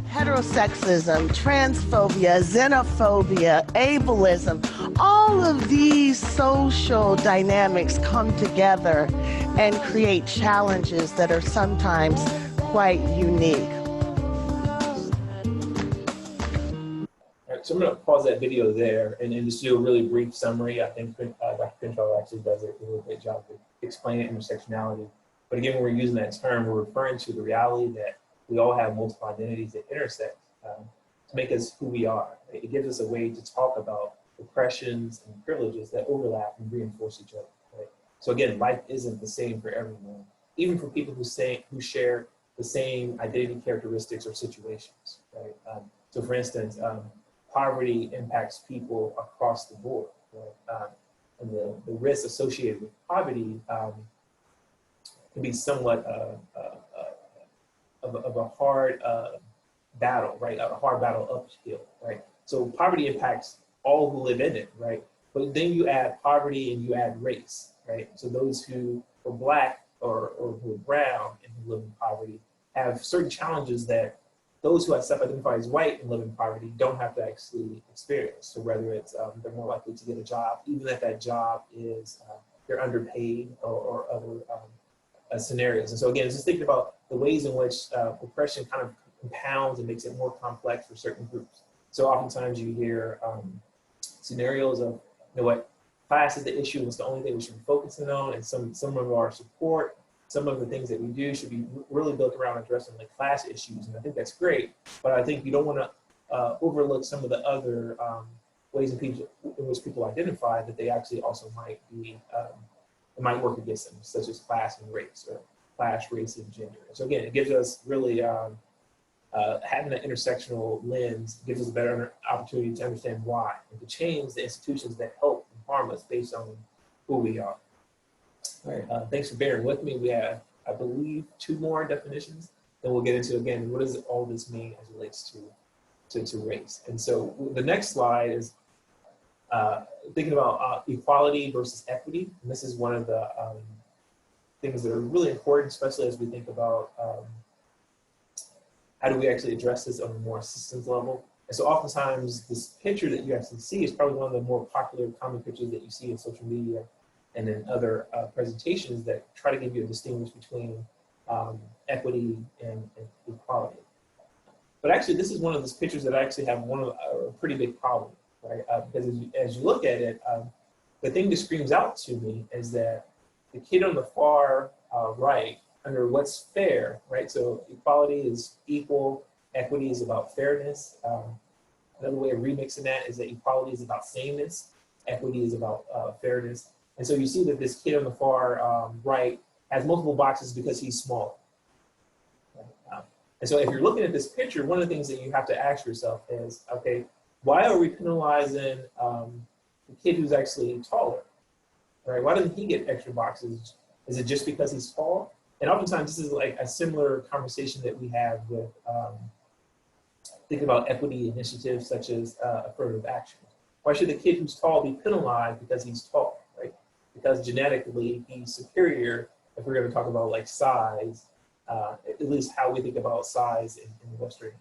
[SPEAKER 7] Heterosexism, transphobia, xenophobia, ableism, all of these social dynamics come together and create challenges that are sometimes quite unique.
[SPEAKER 2] All right, so I'm going to pause that video there and just do a really brief summary. I think Dr. Pinchot actually does a really great job of explaining intersectionality. But again, when we're using that term, we're referring to the reality that we all have multiple identities that intersect to make us who we are. It gives us a way to talk about oppressions and privileges that overlap and reinforce each other. Right? So again, life isn't the same for everyone, even for people who share the same identity characteristics or situations. Right? So for instance, poverty impacts people across the board. Right? And the risks associated with poverty can be somewhat of a hard battle, right? A hard battle uphill, right? So poverty impacts all who live in it, right? But then you add poverty and you add race, right? So those who are Black or who are brown and who live in poverty have certain challenges that those who self-identify as white and live in poverty don't have to actually experience. So whether it's they're more likely to get a job, even if that job is they're underpaid or other scenarios. And so again, just thinking about the ways in which oppression kind of compounds and makes it more complex for certain groups. So oftentimes you hear scenarios of, you know what, class is the issue and it's the only thing we should be focusing on, and some of our support, some of the things that we do should be really built around addressing like class issues. And I think that's great, but I think you don't want to overlook some of the other ways in which people identify that they actually also might be, it might work against them, such as class and race, or class, race, and gender. So again, it gives us really, having that intersectional lens gives us a better opportunity to understand why and to change the institutions that help and harm us based on who we are. All right, thanks for bearing with me. We have, I believe, 2 more definitions. Then we'll get into, again, what does all this mean as it relates to race. And so the next slide is thinking about equality versus equity. And this is one of the things that are really important, especially as we think about how do we actually address this on a more systems level. And so oftentimes this picture that you actually see is probably one of the more popular common pictures that you see in social media and in other presentations that try to give you a distinguish between equity and equality. But actually, this is one of those pictures that I actually have a pretty big problem, right? Because as you look at it, the thing that screams out to me is that the kid on the far right, under what's fair, right? So equality is equal, equity is about fairness. Another way of remixing that is that equality is about sameness, equity is about fairness. And so you see that this kid on the far right has multiple boxes because he's small. And so if you're looking at this picture, one of the things that you have to ask yourself is, okay, why are we penalizing the kid who's actually taller, right? Why doesn't he get extra boxes? Is it just because he's tall? And oftentimes this is like a similar conversation that we have with think about equity initiatives such as affirmative action. Why should the kid who's tall be penalized because he's tall, right? Because genetically he's superior. If we're going to talk about like size, at least how we think about size in the Western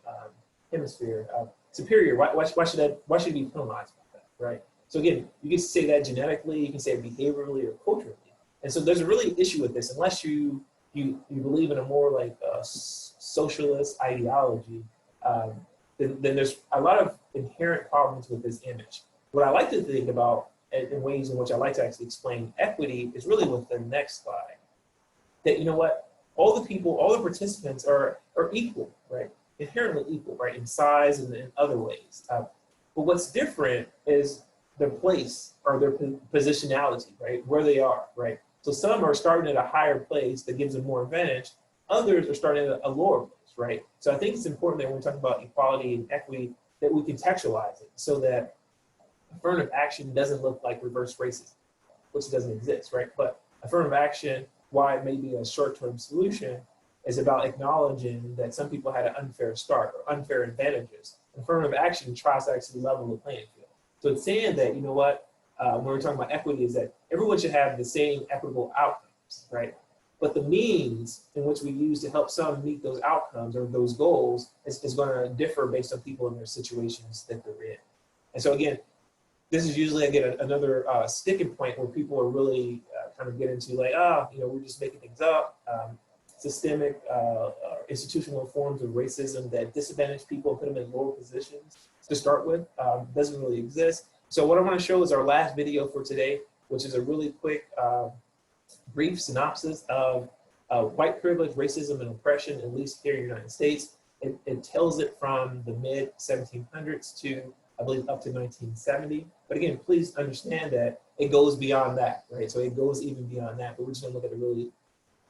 [SPEAKER 2] hemisphere, superior. Why should he be penalized by that, right? So again, you can say that genetically, you can say it behaviorally or culturally. And so there's a really issue with this, unless you believe in a more like socialist ideology, then there's a lot of inherent problems with this image. What I like to think about in ways in which I like to actually explain equity is really with the next slide. That, you know what, all the people, all the participants are equal, right? Inherently equal, right? In size and in other ways. But what's different is their place or their positionality, right? Where they are, right? So some are starting at a higher place that gives them more advantage. Others are starting at a lower place, right? So I think it's important that when we talk about equality and equity, that we contextualize it so that affirmative action doesn't look like reverse racism, which doesn't exist, right? But affirmative action, why it may be a short-term solution, is about acknowledging that some people had an unfair start or unfair advantages. Affirmative action tries to actually level the playing field. So it's saying that, you know what, when we're talking about equity, is that everyone should have the same equitable outcomes, right? But the means in which we use to help some meet those outcomes or those goals is going to differ based on people and their situations that they're in. And so again, this is usually, again, another sticking point where people are really kind of get into like, you know, we're just making things up. Systemic institutional forms of racism that disadvantage people and put them in lower positions to start with doesn't really exist. So what I want to show is our last video for today, which is a really quick, brief synopsis of white privilege, racism, and oppression, at least here in the United States. It tells it from the mid-1700s to, I believe, up to 1970. But again, please understand that it goes beyond that, right? So it goes even beyond that, but we're just gonna look at a really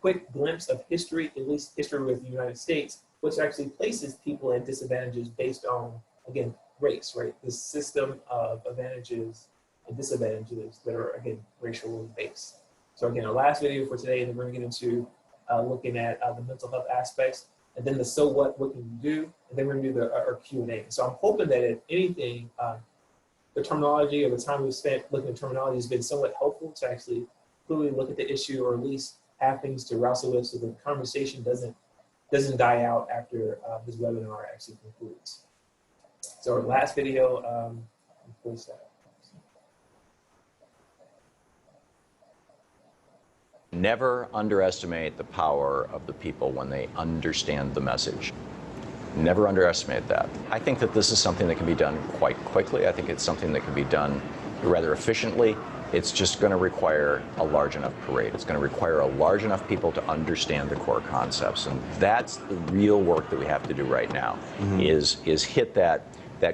[SPEAKER 2] quick glimpse of history, at least history with the United States, which actually places people at disadvantages based on, again, race, right? The system of advantages and disadvantages that are, again, racially based. So again, our last video for today, and then we're gonna get into looking at the mental health aspects, and then the so what can you do, and then we're gonna do our Q&A. So I'm hoping that if anything, the terminology or the time we've spent looking at terminology has been somewhat helpful to actually clearly look at the issue, or at least have things to wrestle with so the conversation doesn't die out after this webinar actually concludes. So our last video, post that.
[SPEAKER 8] Never underestimate the power of the people when they understand the message. Never underestimate that. I think that this is something that can be done quite quickly. I think it's something that can be done rather efficiently. It's just going to require a large enough parade. It's going to require a large enough people to understand the core concepts. And that's the real work that we have to do right now, is hit that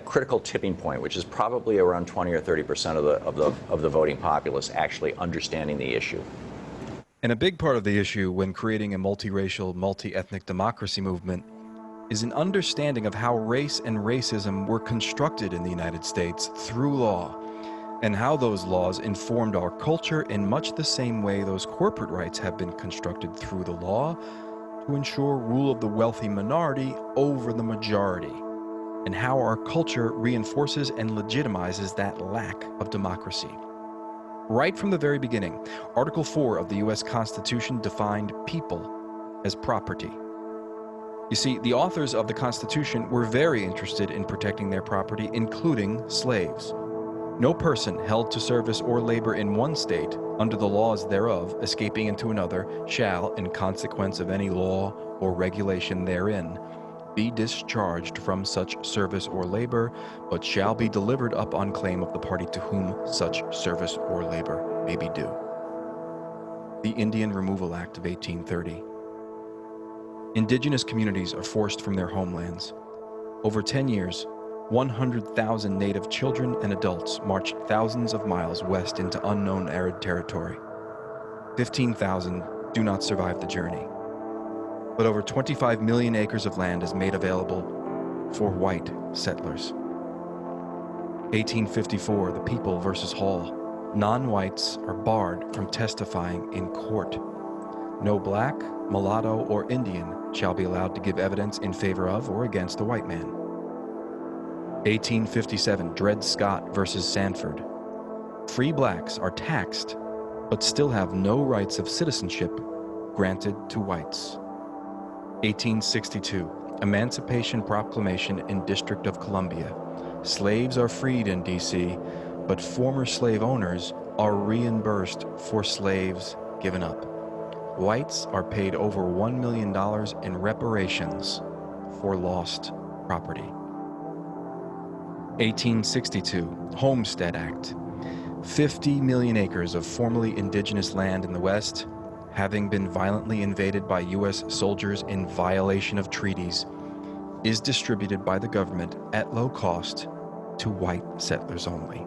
[SPEAKER 8] critical tipping point, which is probably around 20 or 30% of the voting populace actually understanding the issue.
[SPEAKER 9] And a big part of the issue when creating a multiracial, multi-ethnic democracy movement is an understanding of how race and racism were constructed in the United States through law, and how those laws informed our culture in much the same way those corporate rights have been constructed through the law to ensure rule of the wealthy minority over the majority, and how our culture reinforces and legitimizes that lack of democracy. Right from the very beginning, Article 4 of the U.S. Constitution defined people as property. You see, the authors of the Constitution were very interested in protecting their property, including slaves. No person held to service or labor in one state, under the laws thereof, escaping into another, shall, in consequence of any law or regulation therein, be discharged from such service or labor, but shall be delivered up on claim of the party to whom such service or labor may be due. The Indian Removal Act of 1830. Indigenous communities are forced from their homelands. Over 10 years, 100,000 native children and adults marched thousands of miles west into unknown arid territory. 15,000 do not survive the journey. But over 25 million acres of land is made available for white settlers. 1854, the People versus Hall. Non-whites are barred from testifying in court. No black, mulatto, or Indian shall be allowed to give evidence in favor of or against a white man. 1857, Dred Scott versus Sanford. Free blacks are taxed, but still have no rights of citizenship granted to whites. 1862, Emancipation Proclamation in District of Columbia. Slaves are freed in D.C., but former slave owners are reimbursed for slaves given up. Whites are paid over $1 million in reparations for lost property. 1862, Homestead Act. 50 million acres of formerly indigenous land in the West, having been violently invaded by U.S. soldiers in violation of treaties, is distributed by the government at low cost to white settlers only.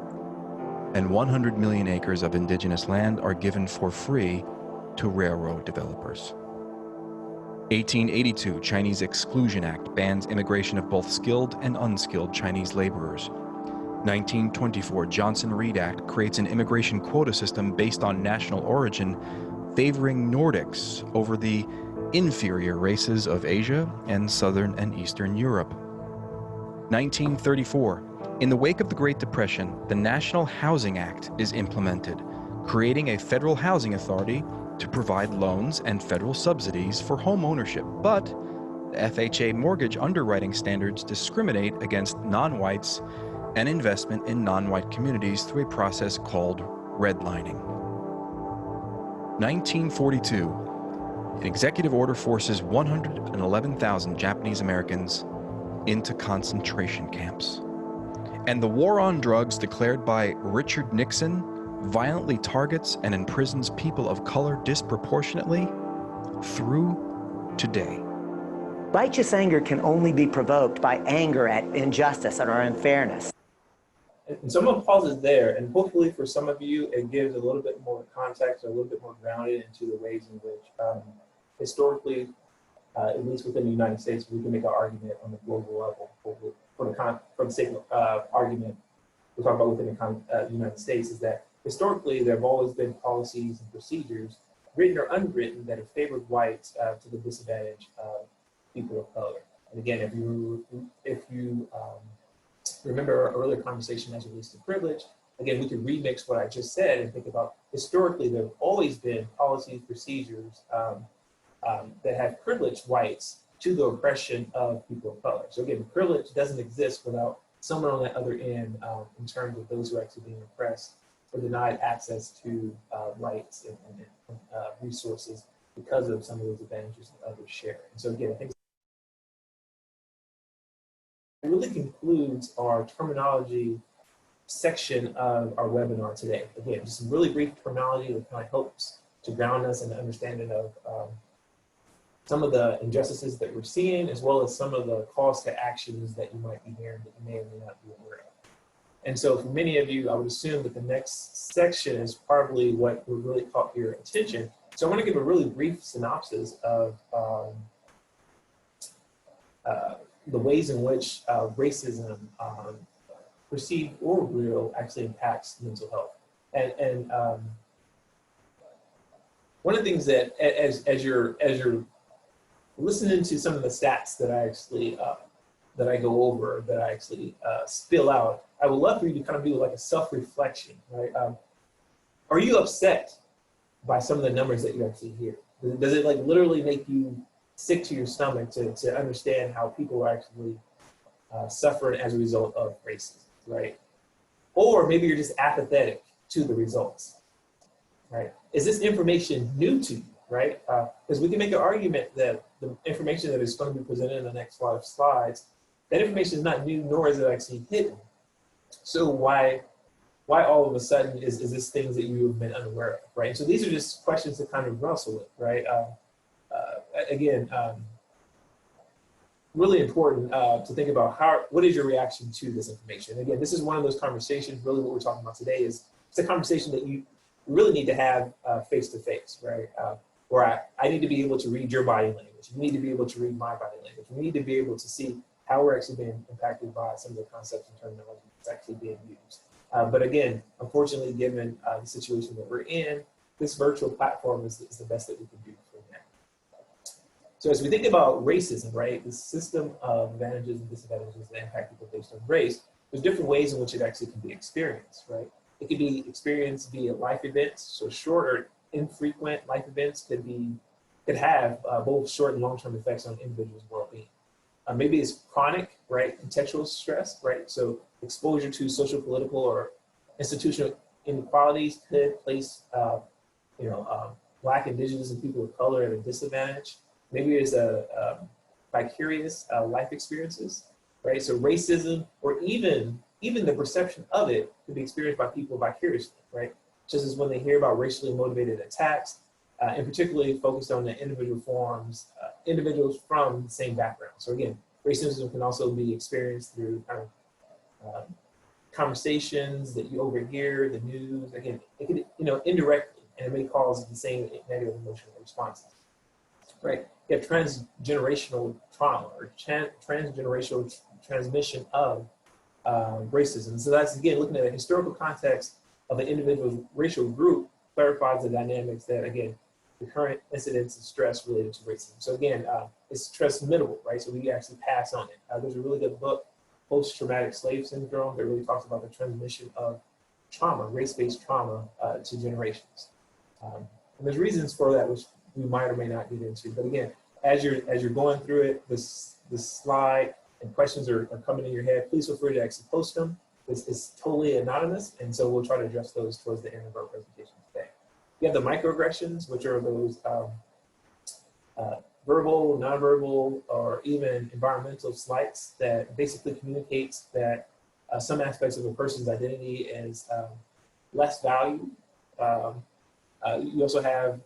[SPEAKER 9] And 100 million acres of indigenous land are given for free to railroad developers. 1882, Chinese Exclusion Act bans immigration of both skilled and unskilled Chinese laborers. 1924, Johnson-Reed Act creates an immigration quota system based on national origin, favoring Nordics over the inferior races of Asia and Southern and Eastern Europe. 1934, in the wake of the Great Depression, the National Housing Act is implemented, creating a federal housing authority to provide loans and federal subsidies for home ownership. But the FHA mortgage underwriting standards discriminate against non-whites and investment in non-white communities through a process called redlining. 1942, an executive order forces 111,000 Japanese Americans into concentration camps. And the war on drugs declared by Richard Nixon violently targets and imprisons people of color disproportionately through today.
[SPEAKER 10] Righteous anger can only be provoked by anger at injustice or unfairness.
[SPEAKER 2] And so I'm going to pause it there, and hopefully for some of you, it gives a little bit more context, or a little bit more grounded into the ways in which historically, at least within the United States, we can make an argument on the global level. For the sake of argument, we're talking about within the United States, is that historically there have always been policies and procedures, written or unwritten, that have favored whites to the disadvantage of people of color. And again, if you remember our earlier conversation as it relates to privilege, again, we could remix what I just said and think about historically there have always been policies, procedures that have privileged whites to the oppression of people of color. So again, privilege doesn't exist without someone on that other end in terms of those who are actually being oppressed or denied access to rights and resources because of some of those advantages that others share. And so again, I think it really concludes our terminology section of our webinar today. Again, just some really brief terminology that kind of helps to ground us in the understanding of some of the injustices that we're seeing, as well as some of the calls to actions that you might be hearing that you may or may not be aware of. And so for many of you, I would assume that the next section is probably what would really caught your attention. So I want to give a really brief synopsis of the ways in which racism, perceived or real, actually impacts mental health. And one of the things that, as you're listening to some of the stats that I actually that I go over, that I actually spill out, I would love for you to kind of do like a self-reflection, right? Are you upset by some of the numbers that you actually hear? Does it like literally make you sick to your stomach to understand how people are actually suffering as a result of racism, right? Or maybe you're just apathetic to the results, right? Is this information new to you, right? Because we can make an argument that the information that is going to be presented in the next 5 slides, that information is not new, nor is it actually hidden. So why all of a sudden is this things that you have been unaware of, right? So these are just questions to kind of wrestle with, right? Again, really important to think about what is your reaction to this information. Again, this is one of those conversations, really what we're talking about today is it's a conversation that you really need to have face-to-face, right? Where I need to be able to read your body language. You need to be able to read my body language. We need to be able to see how we're actually being impacted by some of the concepts and terminology that's actually being used. But again, unfortunately, given the situation that we're in, this virtual platform is the best that we can do for now. So as we think about racism, right, the system of advantages and disadvantages that impact people based on race, there's different ways in which it actually can be experienced, right? It could be experienced via life events, so short or infrequent life events could have both short and long-term effects on individuals' well-being. Maybe it's chronic, right, contextual stress, right? So exposure to social, political, or institutional inequalities could place, Black, Indigenous, and people of color at a disadvantage. Maybe it's a vicarious life experiences, right? So racism, or even the perception of it, could be experienced by people vicariously, right? Just as when they hear about racially motivated attacks, and particularly focused on the individuals from the same background. So again, racism can also be experienced through kind of conversations that you overhear, the news. Again, it can, indirectly, and it may cause the same negative emotional responses, right? You have transgenerational trauma or transgenerational transmission of racism. So that's, again, looking at a historical context of an individual's racial group clarifies the dynamics that, again, the current incidents of stress related to racism. So again, it's transmittable, right? So we actually pass on it. There's a really good book, Post-Traumatic Slave Syndrome, that really talks about the transmission of trauma, race-based trauma, to generations. And there's reasons for that, which we might or may not get into. But again, as you're going through it, this slide and questions are coming in your head, please feel free to actually post them. It's totally anonymous, and so we'll try to address those towards the end of our presentation today. You have the microaggressions, which are those verbal, nonverbal, or even environmental slights that basically communicates that some aspects of a person's identity is less valued. You also have,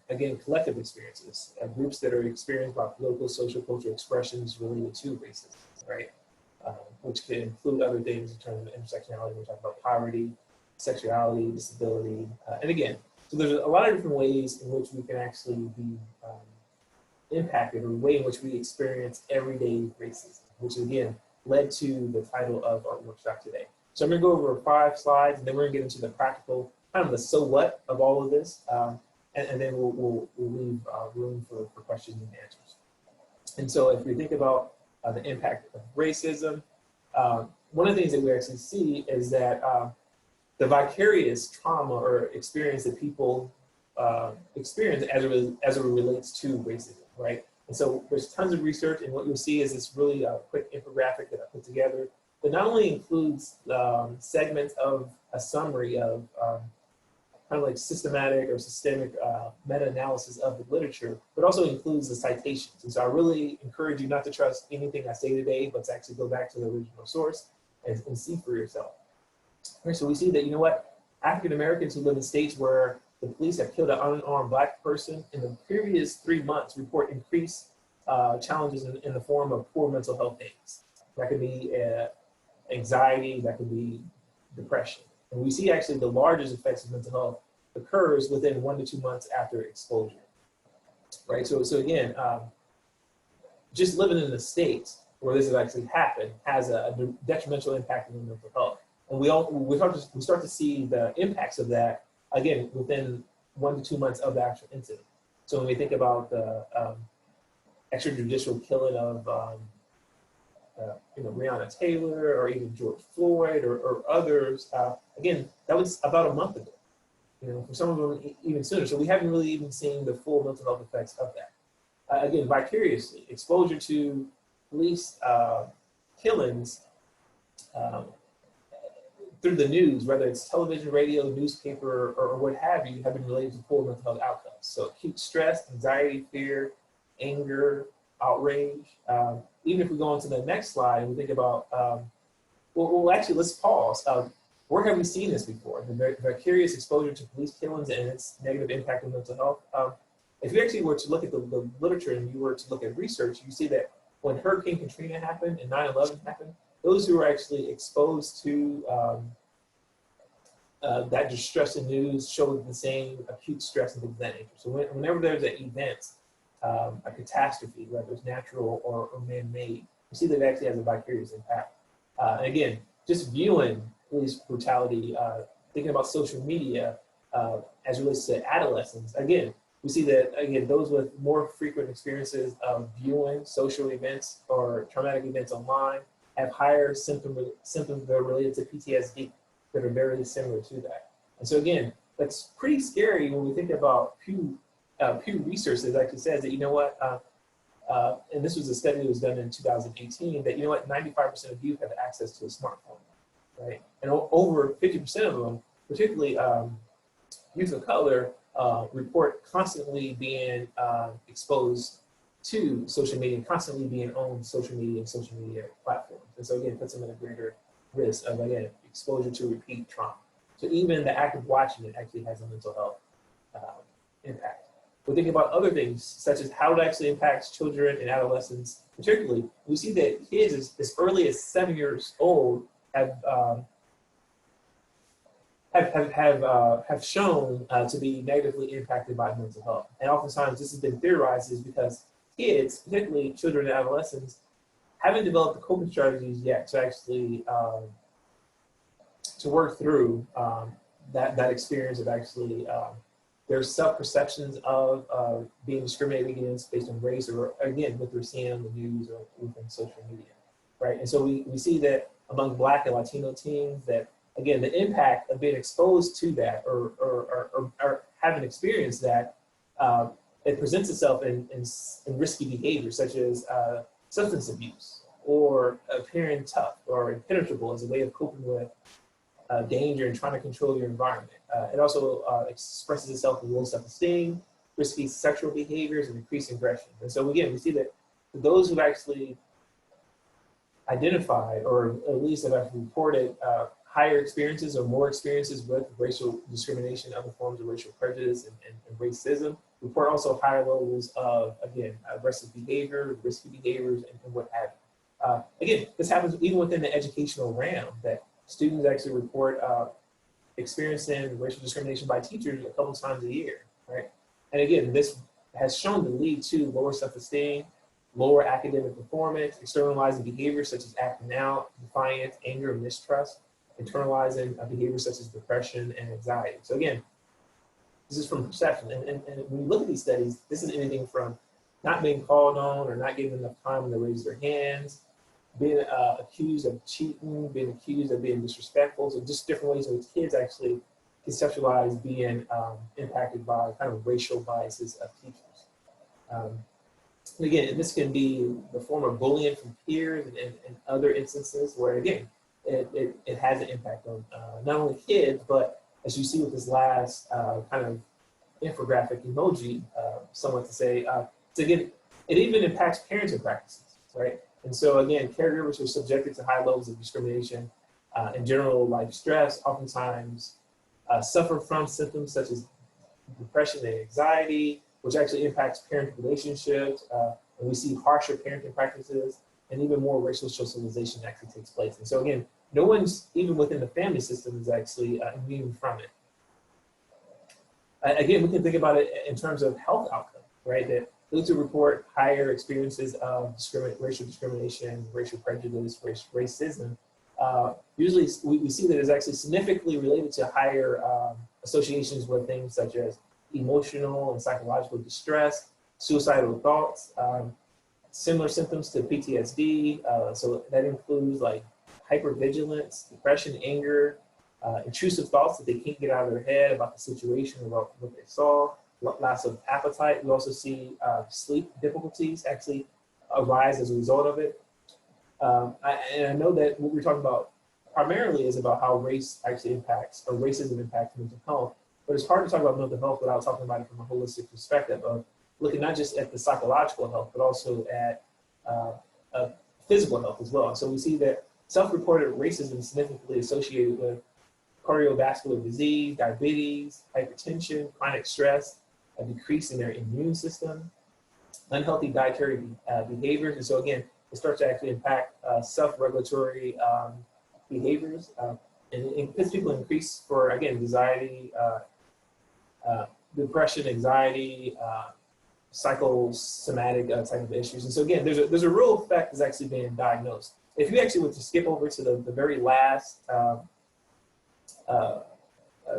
[SPEAKER 2] again, collective experiences, groups that are experienced by political, social, cultural expressions related to racism, right? Which can include other things in terms of intersectionality. We're talking about poverty, sexuality, disability, and again, so there's a lot of different ways in which we can actually be impacted, or the way in which we experience everyday racism, which again led to the title of our workshop today. So I'm going to go over 5 slides, and then we're going to get into the practical, kind of the so what of all of this, and then we'll leave room for questions and answers. And so if we think about the impact of racism, one of the things that we actually see is that the vicarious trauma or experience that people experience as it relates to racism, right? And so there's tons of research, and what you'll see is this really quick infographic that I put together that not only includes segments of a summary of kind of like systematic or systemic meta-analysis of the literature, but also includes the citations. And so I really encourage you not to trust anything I say today, but to actually go back to the original source and see for yourself. All right, so we see that, African Americans who live in states where the police have killed an unarmed Black person in the previous 3 months report increased challenges in the form of poor mental health aids. That could be anxiety, that could be depression. And we see actually the largest effects of mental health occurs within 1 to 2 months after exposure, right? So again, just living in the states where this has actually happened has a detrimental impact on mental health. And we start to see the impacts of that, again, within 1 to 2 months of the actual incident. So when we think about the extrajudicial killing of Breonna Taylor, or even George Floyd, or others, again, that was about a month ago. For some of them even sooner. So we haven't really even seen the full mental health effects of that. Again, vicariously, exposure to police killings through the news, whether it's television, radio, newspaper, or what have you, have been related to poor mental health outcomes. So acute stress, anxiety, fear, anger, outrage. Even if we go on to the next slide and we think about, actually, let's pause. Where have we seen this before? The vicarious exposure to police killings and its negative impact on mental health. If you actually were to look at the literature and you were to look at research, you see that when Hurricane Katrina happened and 9/11 happened, those who were actually exposed to that distressing news showed the same acute stress and things of that nature. So whenever there's an event, a catastrophe, whether it's natural or man-made, you see that it actually has a vicarious impact. Again, just viewing police brutality, thinking about social media as it relates to adolescents, again, we see that, again, those with more frequent experiences of viewing social events or traumatic events online have higher symptoms that are related to PTSD that are very similar to that. And so again, that's pretty scary when we think about Pew Research that actually says that, you know what, and this was a study that was done in 2018, that, you know what, 95% of youth have access to a smartphone, right? And over 50% of them, particularly youth of color, report constantly being exposed to social media, constantly being on social media and social media platforms. And so again, it puts them at a greater risk of, again, exposure to repeat trauma. So even the act of watching it actually has a mental health impact. We're thinking about other things, such as how it actually impacts children and adolescents. Particularly, we see that kids as early as 7 years old have shown to be negatively impacted by mental health. And oftentimes this has been theorized is because kids, particularly children and adolescents, haven't developed the coping strategies yet to actually to work through that experience of actually their self-perceptions of being discriminated against based on race, or again, what they're seeing on the news or within social media, right? And so we see that among Black and Latino teens that, again, the impact of being exposed to that or having experienced that, it presents itself in risky behaviors such as substance abuse or appearing tough or impenetrable as a way of coping with danger and trying to control your environment. It also expresses itself in low self-esteem, risky sexual behaviors, and increased aggression. And so again, we see that for those who actually identified or at least have actually reported higher experiences or more experiences with racial discrimination, other forms of racial prejudice and racism, report also higher levels of, again, aggressive behavior, risky behaviors, and what have you. Again, this happens even within the educational realm, that students actually report experiencing racial discrimination by teachers a couple times a year, right? And again, this has shown to lead to lower self-esteem, lower academic performance, externalizing behaviors such as acting out, defiance, anger, and mistrust, internalizing behaviors such as depression and anxiety. So again, this is from perception. And when you look at these studies, this is anything from not being called on or not giving enough time to raise their hands, being accused of cheating, being accused of being disrespectful. So just different ways in which kids actually conceptualize being impacted by kind of racial biases of teachers. And again, this can be the form of bullying from peers and other instances where, again, it has an impact on not only kids, but as you see with this last kind of infographic emoji, somewhat to say, to again, it even impacts parenting practices, right? And so again, caregivers who are subjected to high levels of discrimination and general life stress oftentimes suffer from symptoms such as depression and anxiety, which actually impacts parent relationships. And we see harsher parenting practices and even more racial socialization actually takes place. And so again, no one's, even within the family system, is actually immune from it. Again, we can think about it in terms of health outcomes, right? That those who report higher experiences of racial discrimination, racial prejudice, racism, usually we see that it's actually significantly related to higher associations with things such as emotional and psychological distress, suicidal thoughts, similar symptoms to PTSD. So that includes like hypervigilance, depression, anger, intrusive thoughts that they can't get out of their head about the situation, about what they saw, loss of appetite. We also see sleep difficulties actually arise as a result of it. And I know that what we're talking about primarily is about how race actually impacts, or racism impacts mental health, but it's hard to talk about mental health without talking about it from a holistic perspective of looking not just at the psychological health, but also at physical health as well. So we see that self-reported racism is significantly associated with cardiovascular disease, diabetes, hypertension, chronic stress, a decrease in their immune system, unhealthy dietary behaviors. And so again, it starts to actually impact self-regulatory behaviors. And it puts people increase for, again, anxiety, depression, anxiety, psychosomatic type of issues. And so again, there's a real effect that's actually being diagnosed. If you actually were to skip over to the very last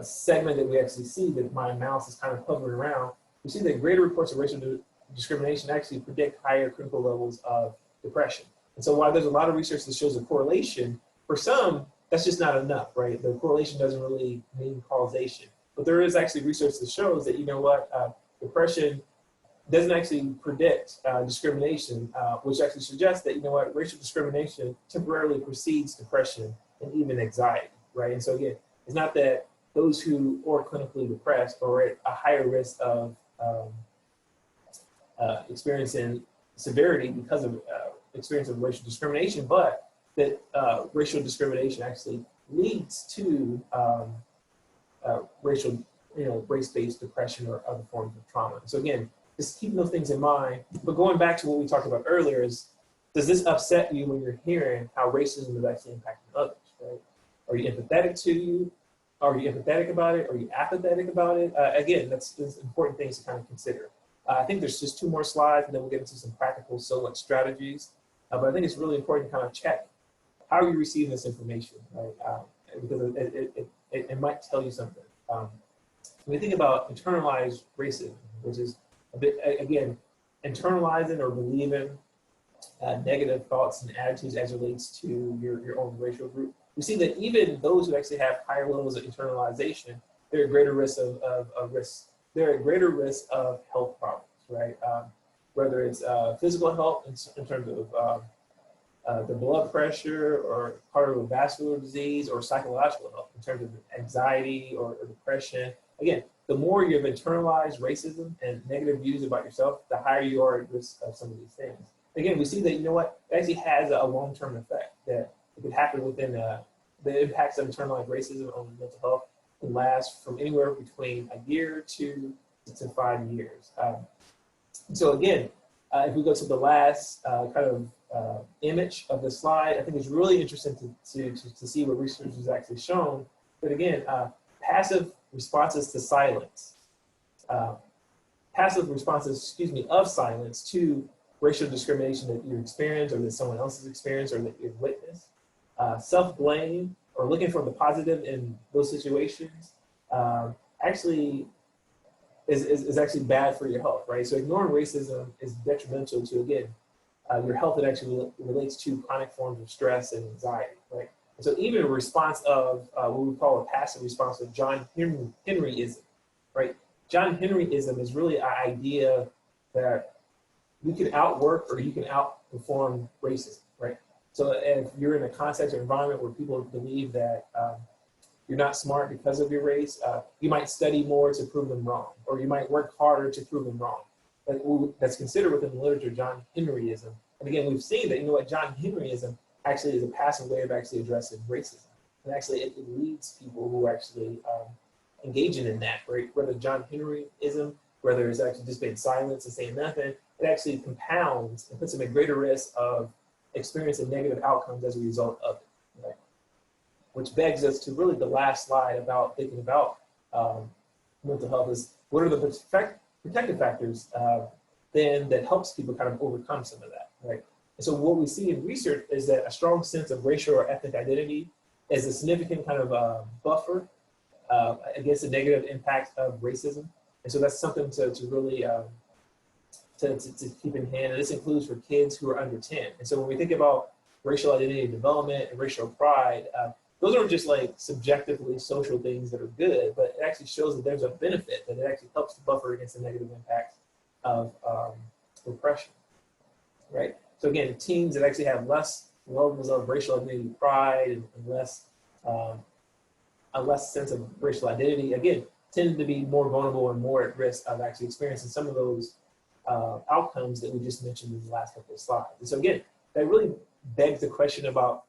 [SPEAKER 2] segment that we actually see that my mouse is kind of hovering around, we see that greater reports of racial discrimination actually predict higher clinical levels of depression. And so while there's a lot of research that shows a correlation, for some, that's just not enough, right? The correlation doesn't really mean causation. But there is actually research that shows that, you know what, depression doesn't actually predict discrimination, which actually suggests that, you know what, racial discrimination temporarily precedes depression and even anxiety, right? And so again, it's not that those who are clinically depressed are at a higher risk of experiencing severity because of experience of racial discrimination, but that racial discrimination actually leads to racial, race-based depression or other forms of trauma. So again, just keeping those things in mind. But going back to what we talked about earlier is, does this upset you when you're hearing how racism is actually impacting others, right? Are you empathetic to you? Are you empathetic about it? Are you apathetic about it? Again, that's important things to kind of consider. I think there's just 2 more slides, and then we'll get into some practical so what strategies. But I think it's really important to kind of check how are you receiving this information, right? Because it might tell you something. When we think about internalized racism, which is a bit, again, internalizing or believing negative thoughts and attitudes as it relates to your own racial group, we see that even those who actually have higher levels of internalization, they're at greater risk they're at greater risk of health problems, right? Whether it's physical health in terms of the blood pressure or cardiovascular disease, or psychological health in terms of anxiety or depression. Again, the more you've internalized racism and negative views about yourself, the higher you are at risk of some of these things. Again, we see that, you know what, it actually has a long-term effect, that it could happen within the impacts of internalized racism on mental health can last from anywhere between a year to 5 years. So again, if we go to the last image of the slide, I think it's really interesting to see what research has actually shown. But again, passive responses to silence, of silence to racial discrimination that you experience or that someone else has experienced or that you've witnessed, self-blame or looking for the positive in those situations actually is actually bad for your health, right? So ignoring racism is detrimental to, again, your health. It actually relates to chronic forms of stress and anxiety, right? And so even a response of what we call a passive response of John Henryism, right? John Henryism is really an idea that you can outwork or you can outperform racism, right? So if you're in a context or environment where people believe that you're not smart because of your race, you might study more to prove them wrong, or you might work harder to prove them wrong. That's considered within the literature John Henryism. And again, we've seen that, you know what, John Henryism actually is a passive way of actually addressing racism. And actually it leads people who are actually engaging in that, right? Whether John Henryism, whether it's actually just being silent and saying nothing, it actually compounds and puts them at greater risk of experiencing negative outcomes as a result of it, right? Which begs us to really the last slide about thinking about mental health is, what are the protective factors then that helps people kind of overcome some of that, right? And so what we see in research is that a strong sense of racial or ethnic identity is a significant kind of buffer against the negative impact of racism. And so that's something to really to keep in hand. And this includes for kids who are under 10. And so when we think about racial identity development and racial pride, those aren't just like subjectively social things that are good, but it actually shows that there's a benefit, that it actually helps to buffer against the negative impacts of repression, right? So again, teens that actually have less levels of racial identity pride and a less sense of racial identity, again, tend to be more vulnerable and more at risk of actually experiencing some of those outcomes that we just mentioned in the last couple of slides. And so again, that really begs the question about,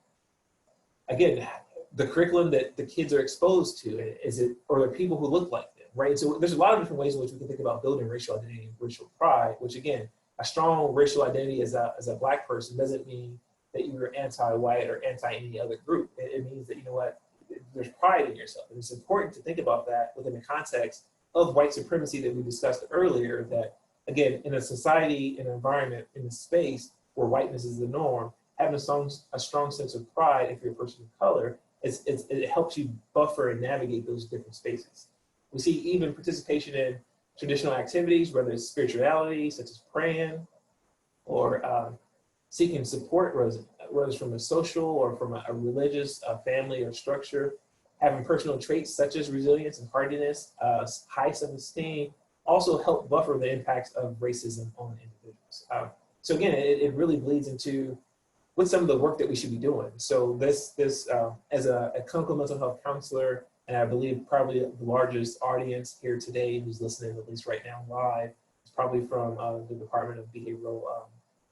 [SPEAKER 2] again, the curriculum that the kids are exposed to. Is it, or are people who look like them, right? And so there's a lot of different ways in which we can think about building racial identity and racial pride, which again, a strong racial identity as a Black person doesn't mean that you're anti-white or anti any other group. It means that, you know what, there's pride in yourself. And it's important to think about that within the context of white supremacy that we discussed earlier, that again, in a society, in an environment, in a space where whiteness is the norm, having a strong sense of pride if you're a person of color, it helps you buffer and navigate those different spaces. We see even participation in traditional activities, whether it's spirituality, such as praying, or seeking support, whether it's from a social or from a religious family or structure, having personal traits such as resilience and hardiness, high self-esteem, also help buffer the impacts of racism on individuals. So again, it really bleeds into what's some of the work that we should be doing. So this as a clinical mental health counselor, and I believe probably the largest audience here today who's listening, at least right now live, is probably from the Department of Behavioral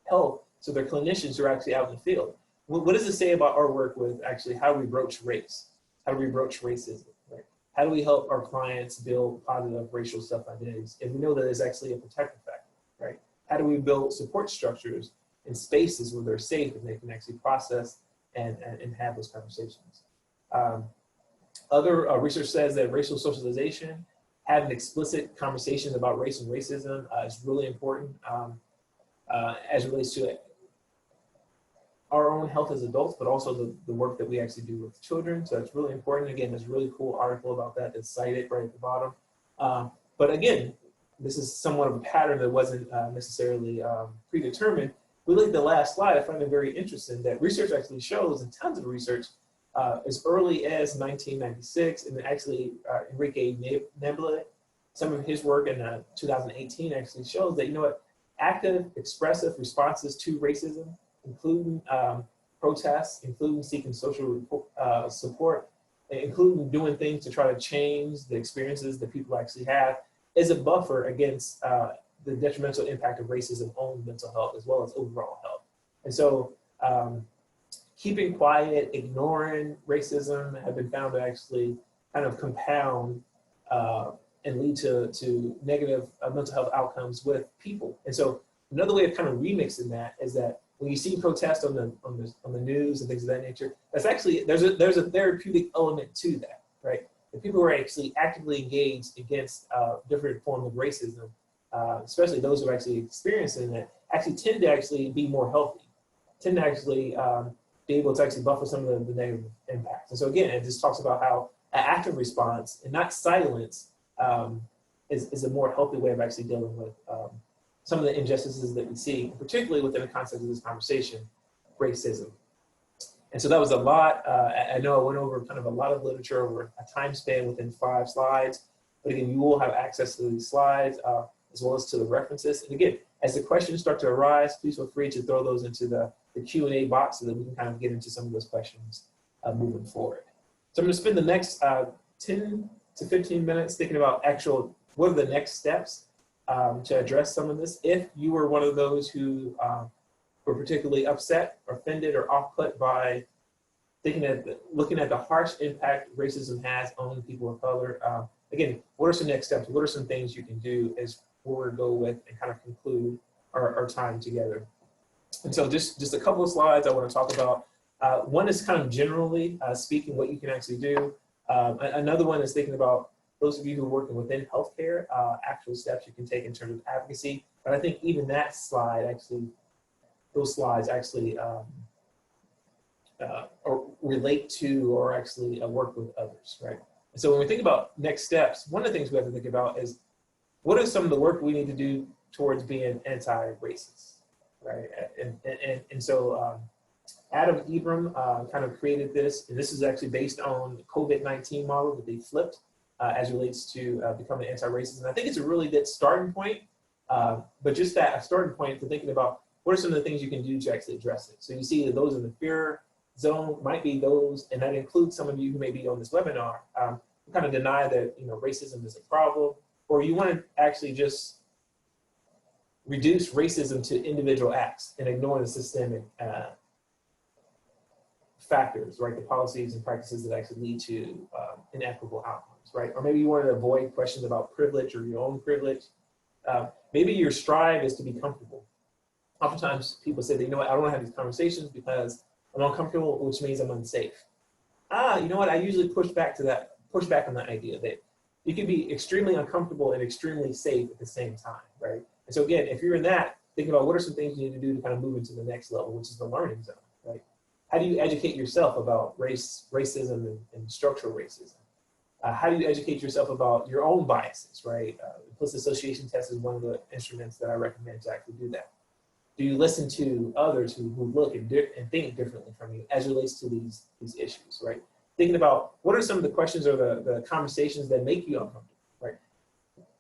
[SPEAKER 2] Health. So they're clinicians who are actually out in the field. What does it say about our work with actually how do we broach race? How do we broach racism? Right? How do we help our clients build positive racial self-identities? And we know that it's actually a protective factor, right? How do we build support structures and spaces where they're safe and they can actually process and have those conversations? Other research says that racial socialization, having explicit conversations about race and racism is really important as it relates to our own health as adults, but also the work that we actually do with children. So it's really important. Again, there's a really cool article about that that's cited right at the bottom. But again, this is somewhat of a pattern that wasn't necessarily predetermined. We look at the last slide. I find it very interesting that research actually shows, and tons of research, as early as 1996, and actually Enrique Nebula, some of his work in 2018 actually shows that, you know what, active, expressive responses to racism, including protests, including seeking social support, including doing things to try to change the experiences that people actually have, is a buffer against the detrimental impact of racism on mental health as well as overall health. And so keeping quiet, ignoring racism have been found to actually kind of compound and lead to negative mental health outcomes with people. And so another way of kind of remixing that is that when you see protests on the news and things of that nature, that's actually, there's a therapeutic element to that, right? The people who are actually actively engaged against different forms of racism, especially those who are actually experiencing it, actually tend to actually be more healthy, tend to actually be able to actually buffer some of the negative impacts. And so again, it just talks about how an active response and not silence is a more healthy way of actually dealing with some of the injustices that we see, particularly within the context of this conversation, racism. And so that was a lot. I know I went over kind of a lot of literature over a time span within 5 slides, but again, you will have access to these slides as well as to the references. And again, as the questions start to arise, please feel free to throw those into the Q&A box so that we can kind of get into some of those questions moving forward. So I'm gonna spend the next 10 to 15 minutes thinking about what are the next steps to address some of this. If you were one of those who were particularly upset, offended, or off-put by looking at the harsh impact racism has on people of color, again, what are some next steps? What are some things you can do as we're go with and kind of conclude our time together? And so just a couple of slides I want to talk about. One is kind of generally speaking what you can actually do. Another one is thinking about those of you who are working within healthcare, actual steps you can take in terms of advocacy. But I think even that slide actually, those slides actually relate to or actually work with others, right? And so when we think about next steps, one of the things we have to think about is what are some of the work we need to do towards being anti-racist, right? And so Adam Ibram kind of created this, and this is actually based on the COVID-19 model that they flipped as relates to becoming anti-racist. And I think it's a really good starting point, but just that a starting point for thinking about what are some of the things you can do to actually address it. So you see that those in the fear zone might be those, and that includes some of you who may be on this webinar, who kind of deny that racism is a problem, or you want to actually just reduce racism to individual acts and ignore the systemic factors, right? The policies and practices that actually lead to inequitable outcomes, right? Or maybe you want to avoid questions about privilege or your own privilege. Maybe your strive is to be comfortable. Oftentimes people say that, you know what, I don't want to have these conversations because I'm uncomfortable, which means I'm unsafe. You know what, I usually push back on that idea that you can be extremely uncomfortable and extremely safe at the same time, right? And so again, if you're in that, think about what are some things you need to do to kind of move into the next level, which is the learning zone, right? How do you educate yourself about racism and structural racism? How do you educate yourself about your own biases, right? Implicit association test is one of the instruments that I recommend to actually do that. Do you listen to others who look and think differently from you as it relates to these issues, right? Thinking about what are some of the questions or the conversations that make you uncomfortable, right?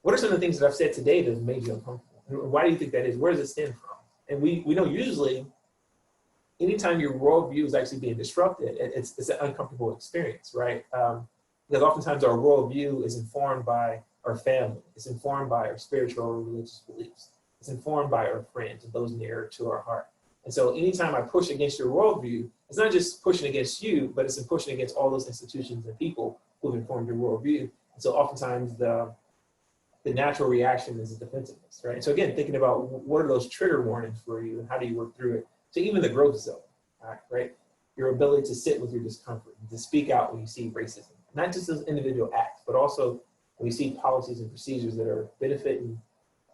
[SPEAKER 2] What are some of the things that I've said today that have made you uncomfortable? And why do you think that is? Where does it stem from? And we know usually anytime your worldview is actually being disrupted, it's an uncomfortable experience, right? Because oftentimes our worldview is informed by our family. It's informed by our spiritual or religious beliefs. It's informed by our friends and those near to our heart. And so anytime I push against your worldview, it's not just pushing against you, but it's pushing against all those institutions and people who've informed your worldview. And so oftentimes the natural reaction is a defensiveness, right? So again, thinking about what are those trigger warnings for you and how do you work through it? So even the growth zone, right? Your ability to sit with your discomfort, and to speak out when you see racism, not just as individual acts, but also when you see policies and procedures that are benefiting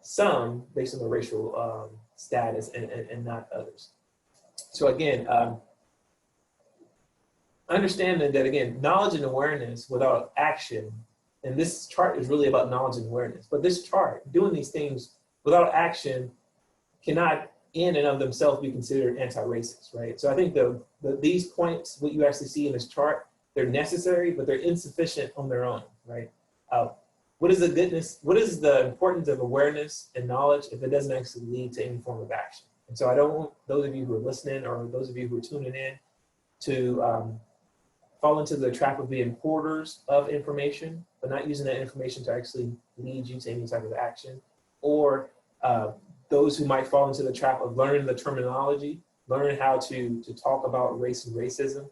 [SPEAKER 2] some based on the racial status and not others. So again, understanding that again, knowledge and awareness without action, and this chart is really about knowledge and awareness, but this chart, doing these things without action cannot in and of themselves be considered anti-racist, right? So I think these points, what you actually see in this chart, they're necessary, but they're insufficient on their own, right? What is the importance of awareness and knowledge if it doesn't actually lead to any form of action? And so I don't want those of you who are listening or those of you who are tuning in to fall into the trap of being hoarders of information, but not using that information to actually lead you to any type of action, or those who might fall into the trap of learning the terminology, learning how to talk about race and racism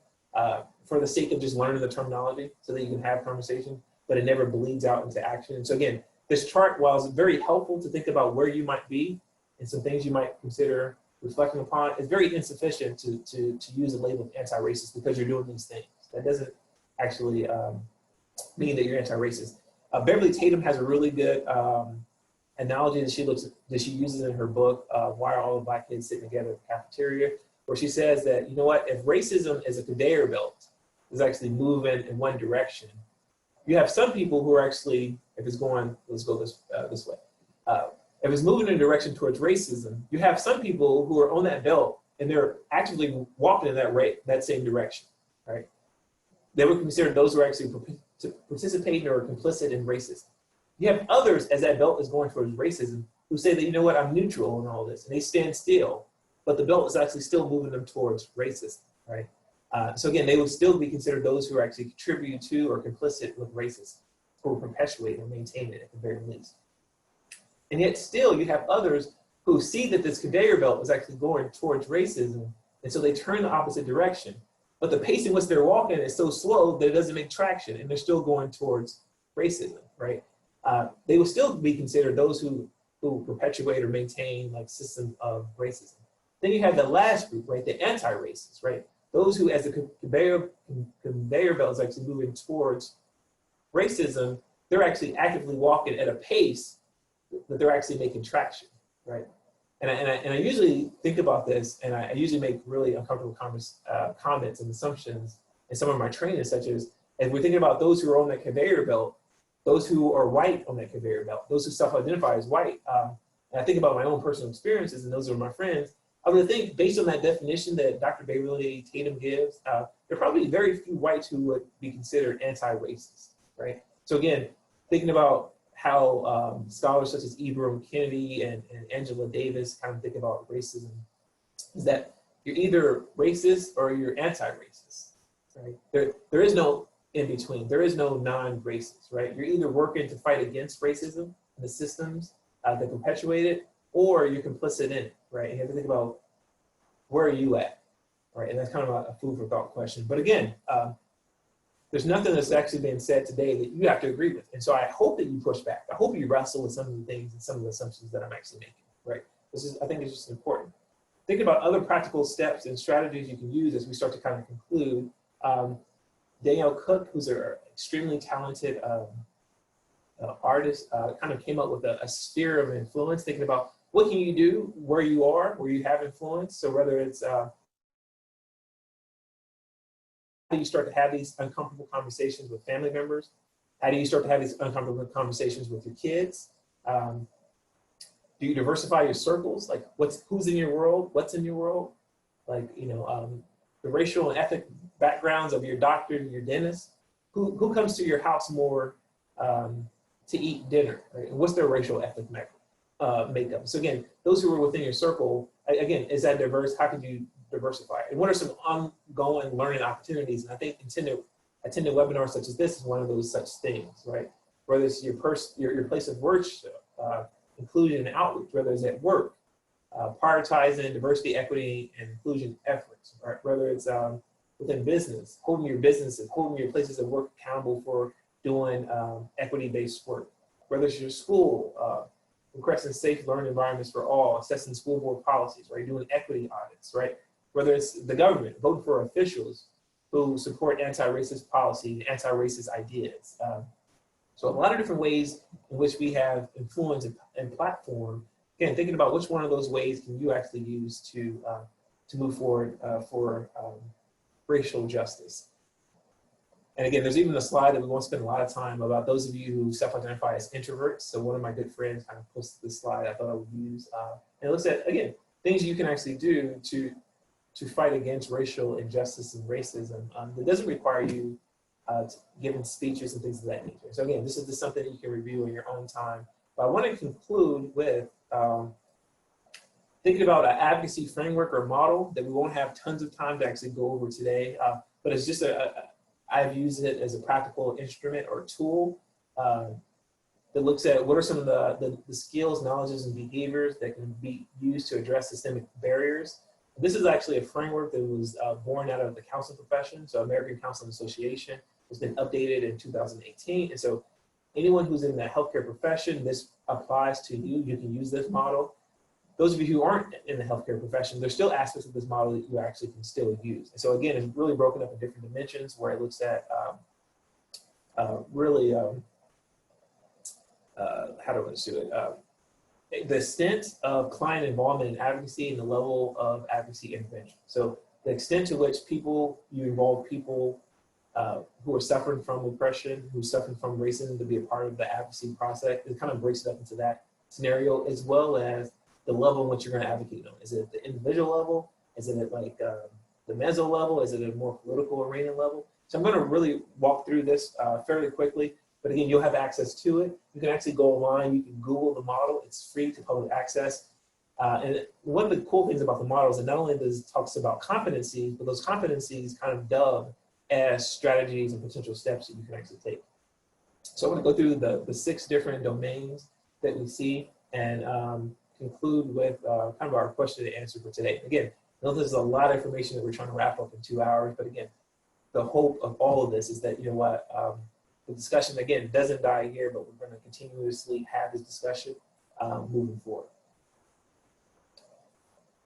[SPEAKER 2] for the sake of just learning the terminology so that you can have conversation, but it never bleeds out into action. And so again, this chart, while it's very helpful to think about where you might be and some things you might consider reflecting upon, is very insufficient to use the label of anti-racist because you're doing these things. That doesn't actually mean that you're anti-racist. Beverly Tatum has a really good analogy that she uses in her book, Why Are All the Black Kids Sitting Together at the Cafeteria, where she says that, you know what, if racism is a conveyor belt, is actually moving in one direction, you have some people who are actually, if it's going, let's go this way. If it's moving in a direction towards racism, you have some people who are on that belt and they're actively walking in that same direction, right? They would consider those who are actually participating or complicit in racism. You have others, as that belt is going towards racism, who say that, you know what, I'm neutral in all this, and they stand still, but the belt is actually still moving them towards racism, right? So again, they would still be considered those who are actually contributing to or complicit with racism, who perpetuate or maintain it at the very least. And yet still you have others who see that this conveyor belt is actually going towards racism, and so they turn the opposite direction. But the pace in which they're walking is so slow that it doesn't make traction, and they're still going towards racism, right? They will still be considered those who perpetuate or maintain like systems of racism. Then you have the last group, right? The anti-racists, right? Those who, as the conveyor belt is actually moving towards racism, they're actually actively walking at a pace that they're actually making traction, right? And I usually think about this, and I usually make really uncomfortable comments and assumptions in some of my training, such as we're thinking about those who are on that conveyor belt, those who are white on that conveyor belt, those who self-identify as white. And I think about my own personal experiences, and those are my friends. I would think, based on that definition that Dr. Beverly Tatum gives, there are probably very few whites who would be considered anti-racist, right? So again, thinking about how scholars such as Ibram Kennedy and Angela Davis kind of think about racism, is that you're either racist or you're anti-racist, right? There is no in between. There is no non-racist, right? You're either working to fight against racism and the systems that perpetuate it, or you're complicit in it, right? You have to think about where are you at, right? And that's kind of a food for thought question. But again, there's nothing that's actually being said today that you have to agree with. And so I hope that you push back. I hope you wrestle with some of the things and some of the assumptions that I'm actually making, right? I think it's just important. Thinking about other practical steps and strategies you can use as we start to kind of conclude. Danielle Cook, who's an extremely talented artist, kind of came up with a sphere of influence, thinking about what can you do where you are, where you have influence. So whether it's how you start to have these uncomfortable conversations with family members, How do you start to have these uncomfortable conversations with your kids? Do you diversify your circles? Like who's in your world? What's in your world? Like, the racial and ethnic backgrounds of your doctor and your dentist. Who comes to your house more to eat dinner? Right? And what's their racial ethnic makeup? So again, those who are within your circle, again, is that diverse? How can you diversify? And what are some ongoing learning opportunities? And I think attending webinars such as this is one of those such things, right? Whether it's your place of worship, inclusion and outreach, whether it's at work, prioritizing diversity, equity, and inclusion efforts, right? Whether it's within business, holding your businesses, holding your places of work accountable for doing equity-based work. Whether it's your school, requesting safe learning environments for all, assessing school board policies, right? Doing equity audits, right? Whether it's the government, voting for officials who support anti-racist policy and anti-racist ideas. So a lot of different ways in which we have influence and platform. Again, thinking about which one of those ways can you actually use to move forward for racial justice. And again, there's even a slide that we won't spend a lot of time about those of you who self-identify as introverts. So one of my good friends kind of posted this slide I thought I would use. And it looks at, again, things you can actually do to fight against racial injustice and racism. That doesn't require you giving speeches and things of that nature. So again, this is just something you can review in your own time. But I want to conclude with thinking about an advocacy framework or model that we won't have tons of time to actually go over today, but it's just I've used it as a practical instrument or tool that looks at what are some of the skills, knowledges, and behaviors that can be used to address systemic barriers. This is actually a framework that was born out of the counseling profession, so American Counseling Association. It's been updated in 2018, and so anyone who's in the healthcare profession, this applies to you. You can use this model. Those of you who aren't in the healthcare profession, there's still aspects of this model that you actually can still use. And so again, it's really broken up in different dimensions where it looks at really, how do I do it? The extent of client involvement in advocacy and the level of advocacy intervention. So the extent to which you involve people who are suffering from oppression, who are suffering from racism to be a part of the advocacy process, it kind of breaks it up into that scenario, as well as the level in which you're going to advocate on. Is it at the individual level? Is it at like the meso level? Is it at a more political arena level? So I'm going to really walk through this fairly quickly, but again, you'll have access to it. You can actually go online, you can Google the model. It's free to public access. And one of the cool things about the model is that not only does it talks about competencies, but those competencies kind of dub as strategies and potential steps that you can actually take. So I want to go through the 6 different domains that we see and conclude with kind of our question and answer for today. Again, I know there's a lot of information that we're trying to wrap up in 2 hours, but again, the hope of all of this is that, you know what, the discussion, again, doesn't die here, but we're going to continuously have this discussion moving forward.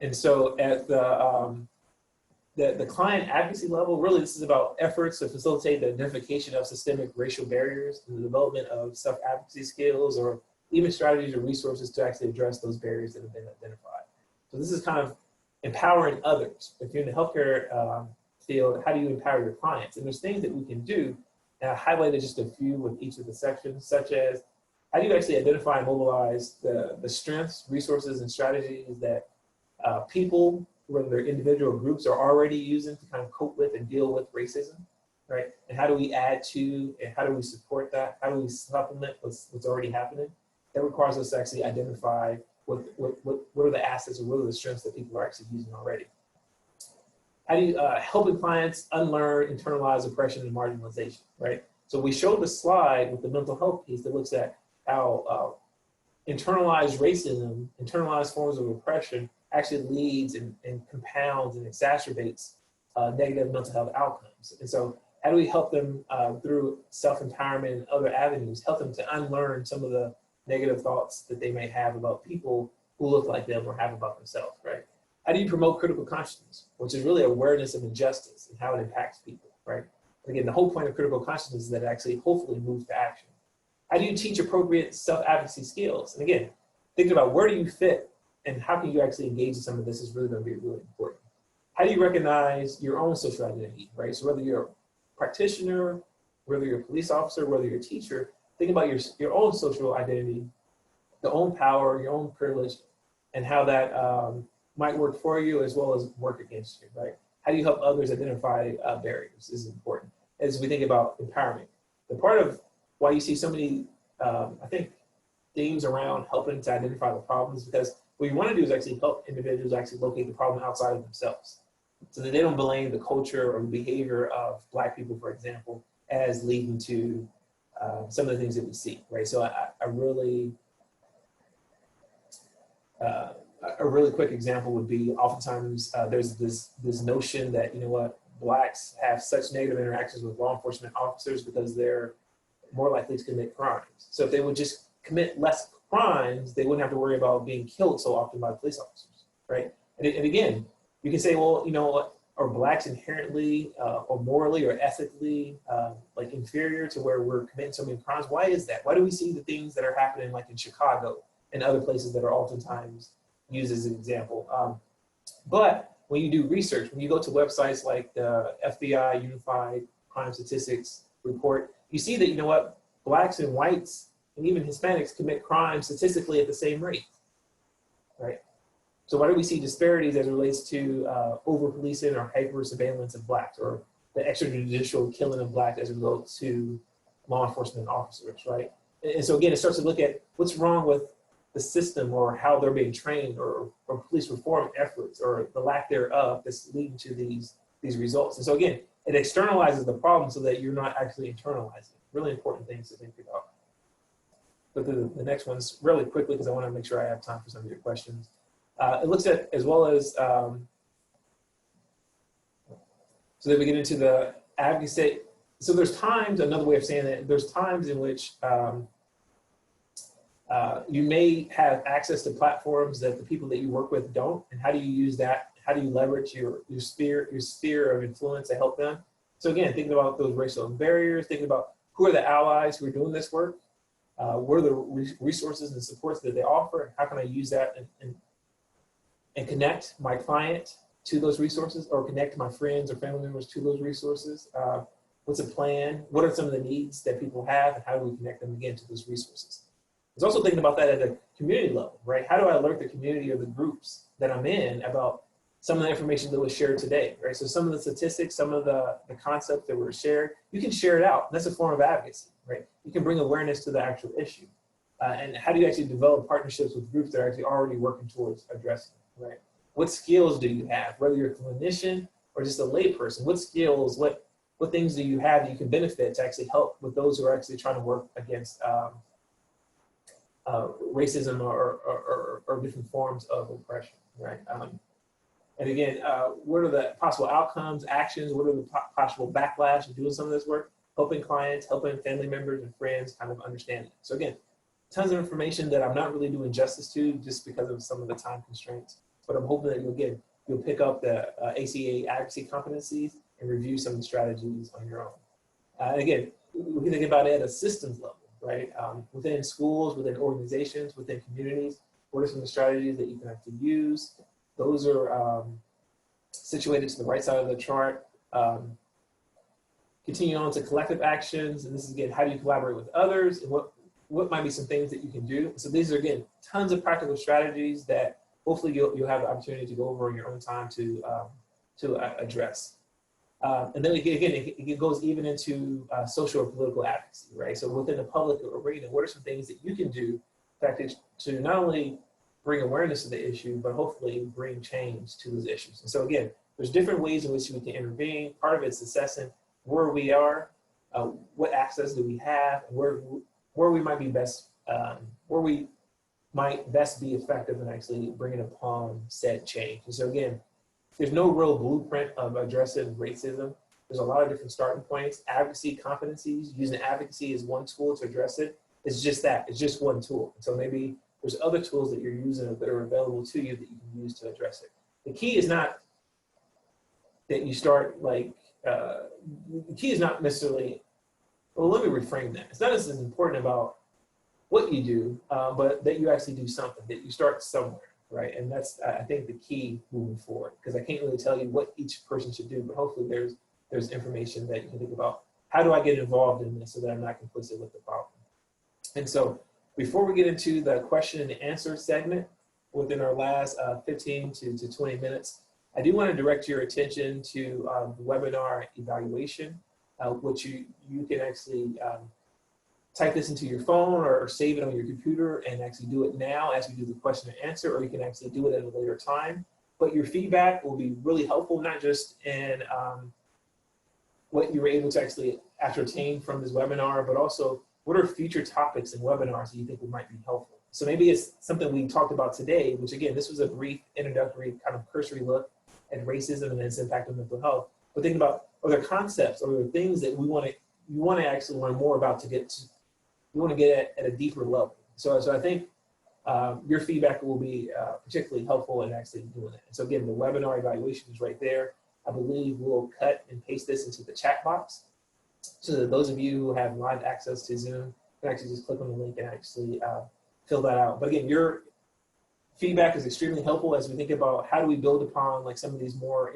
[SPEAKER 2] And so at the client advocacy level, really this is about efforts to facilitate the identification of systemic racial barriers and the development of self-advocacy skills or even strategies or resources to actually address those barriers that have been identified. So this is kind of empowering others. If you're in the healthcare field, how do you empower your clients? And there's things that we can do, and I highlighted just a few with each of the sections, such as how do you actually identify and mobilize the strengths, resources, and strategies that people, whether they're individual groups, are already using to kind of cope with and deal with racism, right? And how do we add to, and how do we support that? How do we supplement what's already happening? That requires us to actually identify what are the assets or what are the strengths that people are actually using already. How do you helping clients unlearn, internalize oppression and marginalization, right? So we showed the slide with the mental health piece that looks at how internalized racism, internalized forms of oppression actually leads and compounds and exacerbates negative mental health outcomes. And so how do we help them through self-empowerment and other avenues, help them to unlearn some of the negative thoughts that they may have about people who look like them or have about themselves, right? How do you promote critical consciousness, which is really awareness of injustice and how it impacts people, right? Again, the whole point of critical consciousness is that it actually hopefully moves to action. How do you teach appropriate self-advocacy skills? And again, thinking about where do you fit and how can you actually engage in some of this is really going to be really important. How do you recognize your own social identity, right? So whether you're a practitioner, whether you're a police officer, whether you're a teacher, think about your own social identity, your own power, your own privilege, and how that might work for you as well as work against you, right? How do you help others identify barriers is important as we think about empowerment. The part of why you see so many, I think, themes around helping to identify the problems, because what you want to do is actually help individuals actually locate the problem outside of themselves, so that they don't blame the culture or the behavior of Black people, for example, as leading to some of the things that we see, right? So a really quick example would be oftentimes there's this notion that, you know what, Blacks have such negative interactions with law enforcement officers because they're more likely to commit crimes. So if they would just commit less crimes, they wouldn't have to worry about being killed so often by police officers, right? And again, you can say, well, you know what, are Blacks inherently or morally or ethically like inferior to where we're committing so many crimes? Why is that? Why do we see the things that are happening like in Chicago and other places that are oftentimes used as an example? But when you do research, when you go to websites like the FBI Unified Crime Statistics Report, you see that, you know what, Blacks and whites and even Hispanics commit crimes statistically at the same rate, right? So why do we see disparities as it relates to over-policing or hyper-surveillance of Blacks, or the extrajudicial killing of Blacks as it relates to law enforcement officers, right? And so again, it starts to look at what's wrong with the system or how they're being trained, or police reform efforts or the lack thereof that's leading to these results. And so again, it externalizes the problem so that you're not actually internalizing. Really important things to think about. But the next one's really quickly, because I want to make sure I have time for some of your questions. It looks at, as well as, so that we get into the advocacy. So there's times, another way of saying that, there's times in which you may have access to platforms that the people that you work with don't, and how do you use that? How do you leverage your sphere of influence to help them? So again, thinking about those racial barriers, thinking about who are the allies who are doing this work, what are the resources and supports that they offer, how can I use that and connect my client to those resources, or connect my friends or family members to those resources? What's a plan? What are some of the needs that people have, and how do we connect them again to those resources? I was also thinking about that at a community level, right? How do I alert the community or the groups that I'm in about some of the information that was shared today, right? So some of the statistics, some of the concepts that were shared, you can share it out. That's a form of advocacy, right? You can bring awareness to the actual issue. And how do you actually develop partnerships with groups that are actually already working towards addressing it, right? What skills do you have, whether you're a clinician or just a layperson? What skills, what things do you have that you can benefit to actually help with those who are actually trying to work against racism or different forms of oppression, right? And again, what are the possible outcomes, actions? What are the possible backlash of doing some of this work? Helping clients, helping family members and friends kind of understand it. So again, tons of information that I'm not really doing justice to just because of some of the time constraints, but I'm hoping that you'll pick up the ACA advocacy competencies and review some of the strategies on your own. And again, we can think about it at a systems level, right? Within schools, within organizations, within communities, what are some of the strategies that you can actually use? Those are situated to the right side of the chart. Continue on to collective actions, and this is again, how do you collaborate with others, and what might be some things that you can do? So these are again, tons of practical strategies that hopefully you'll have the opportunity to go over in your own time to address. And then again, it goes even into social or political advocacy, right? So within the public arena, what are some things that you can do to not only bring awareness to the issue, but hopefully bring change to those issues? And so again, there's different ways in which we can intervene. Part of it's assessing where we are, what access do we have, and where we might be best, where we might best be effective in actually bringing upon said change. And so again, there's no real blueprint of addressing racism. There's a lot of different starting points. Advocacy competencies, using advocacy as one tool to address it. It's just that, it's just one tool. And so maybe there's other tools that you're using that are available to you that you can use to address it. The key is not that you start like, the key is not necessarily, well, let me reframe that. It's not as important about what you do, but that you actually do something, that you start somewhere, right? And that's, I think, the key moving forward, because I can't really tell you what each person should do, but hopefully there's information that you can think about. how do I get involved in this so that I'm not complicit with the problem? And so before we get into the question and answer segment within our last 15 to 20 minutes, I do want to direct your attention to the webinar evaluation, which you can actually type this into your phone or save it on your computer and actually do it now as we do the question and answer, or you can actually do it at a later time. But your feedback will be really helpful, not just in what you were able to actually ascertain from this webinar, but also what are future topics and webinars that you think might be helpful. So maybe it's something we talked about today, which again, this was a brief introductory kind of cursory look at racism and its impact on mental health. But think about other concepts or the things that you want to actually learn more about to get to, you want to get at a deeper level. So I think your feedback will be particularly helpful in actually doing that. And so again, the webinar evaluation is right there. I believe we'll cut and paste this into the chat box so that those of you who have live access to Zoom can actually just click on the link and actually fill that out. But again, your feedback is extremely helpful as we think about how do we build upon like some of these more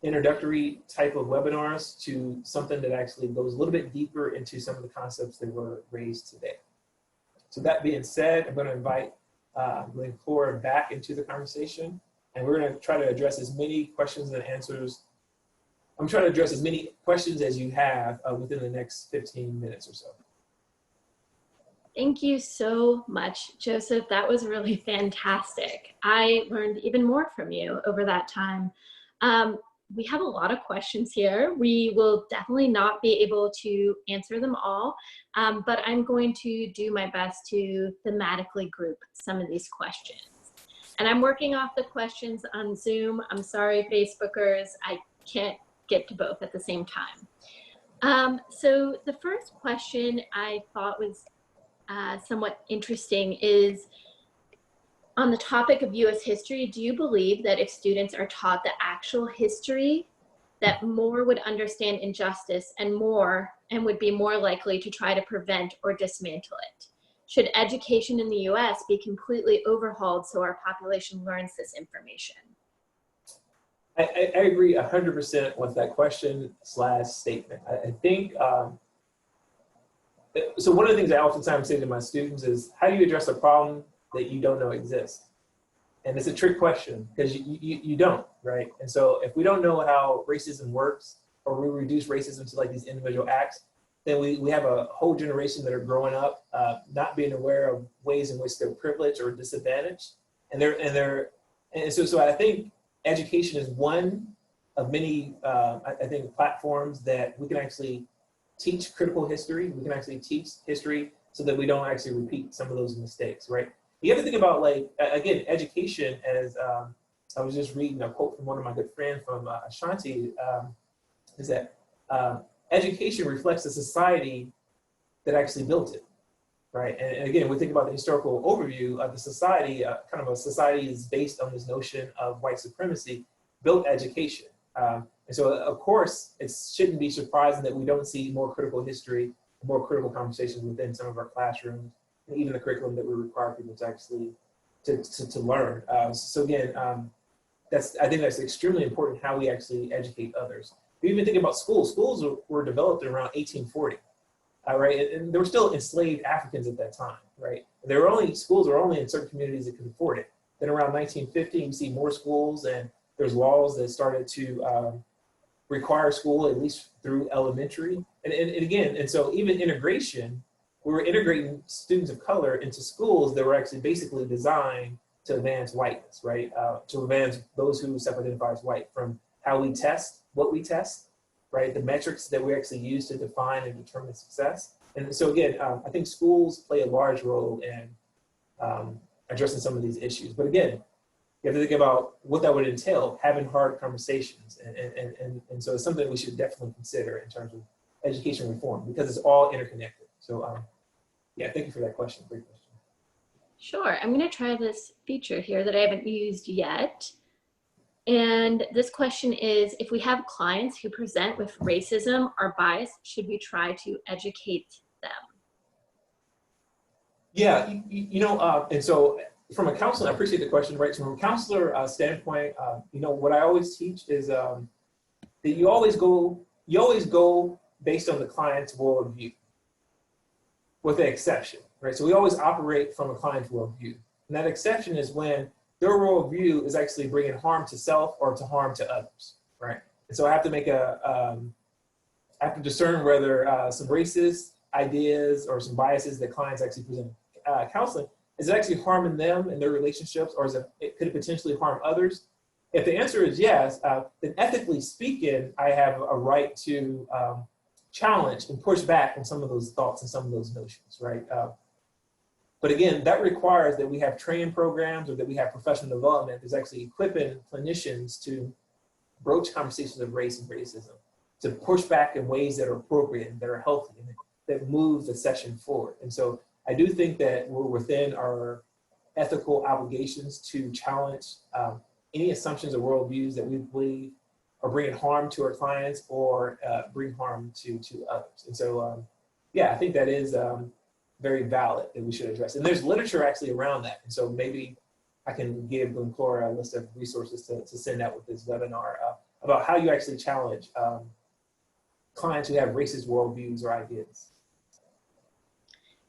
[SPEAKER 2] introductory type of webinars to something that actually goes a little bit deeper into some of the concepts that were raised today. So that being said, I'm going to invite Cora back into the conversation, and we're going to try to address as many questions and answers. I'm trying to address as many questions as you have within the next 15 minutes or so.
[SPEAKER 1] Thank you so much, Joseph. That was really fantastic. I learned even more from you over that time. We have a lot of questions here. We will definitely not be able to answer them all, but I'm going to do my best to thematically group some of these questions. And I'm working off the questions on Zoom. I'm sorry, Facebookers, I can't get to both at the same time. So the first question I thought was somewhat interesting is, on the topic of US history, do you believe that if students are taught the actual history, that more would understand injustice and would be more likely to try to prevent or dismantle it? Should education in the US be completely overhauled so our population learns this information?
[SPEAKER 2] I agree 100% with that question / statement. I think, so one of the things I oftentimes say to my students is, how do you address a problem that you don't know exists? And it's a trick question because you don't, right? And so if we don't know how racism works, or we reduce racism to like these individual acts, then we have a whole generation that are growing up not being aware of ways in which they're privileged or disadvantaged. And so I think education is one of many, I think, platforms that we can actually teach critical history. We can actually teach history so that we don't actually repeat some of those mistakes, right? You have to think about, like, again, education as, I was just reading a quote from one of my good friends from Ashanti, is that education reflects the society that actually built it, right? And again, we think about the historical overview of the society, kind of a society is based on this notion of white supremacy, built education. And so, of course, it shouldn't be surprising that we don't see more critical history, more critical conversations within some of our classrooms, and even the curriculum that we require people to actually to learn. So again, I think that's extremely important, how we actually educate others. We even think about schools. Schools were developed around 1840, right? And there were still enslaved Africans at that time, right? Schools were only in certain communities that could afford it. Then around 1950, you see more schools, and there's laws that started to require school at least through elementary. And so even integration, we were integrating students of color into schools that were actually basically designed to advance whiteness, right? To advance those who self-identify as white, from how we test, what we test, right? The metrics that we actually use to define and determine success. And so again, I think schools play a large role in addressing some of these issues. But again, you have to think about what that would entail, having hard conversations. And so it's something we should definitely consider in terms of education reform, because it's all interconnected. So yeah, thank you for that question. Great question.
[SPEAKER 1] Sure, I'm gonna try this feature here that I haven't used yet. And this question is, if we have clients who present with racism or bias, should we try to educate them?
[SPEAKER 2] Yeah, and so from a counselor, I appreciate the question, right? So from a counselor standpoint, what I always teach is that you always go based on the client's worldview, with an exception, right? So we always operate from a client's worldview. And that exception is when their worldview is actually bringing harm to self or to harm to others, right? And so I have to make I have to discern whether some racist ideas or some biases that clients actually present counseling, is it actually harming them and their relationships, or could it potentially harm others? If the answer is yes, then ethically speaking, I have a right to challenge and push back on some of those thoughts and some of those notions, right? But again, that requires that we have training programs or that we have professional development that's actually equipping clinicians to broach conversations of race and racism, to push back in ways that are appropriate and that are healthy and that move the session forward. And so I do think that we're within our ethical obligations to challenge any assumptions or worldviews that we believe are bringing harm to our clients or bring harm to others. And so, yeah, I think that is very valid that we should address. And there's literature actually around that. And so maybe I can give Glencore a list of resources to send out with this webinar about how you actually challenge clients who have racist worldviews or ideas.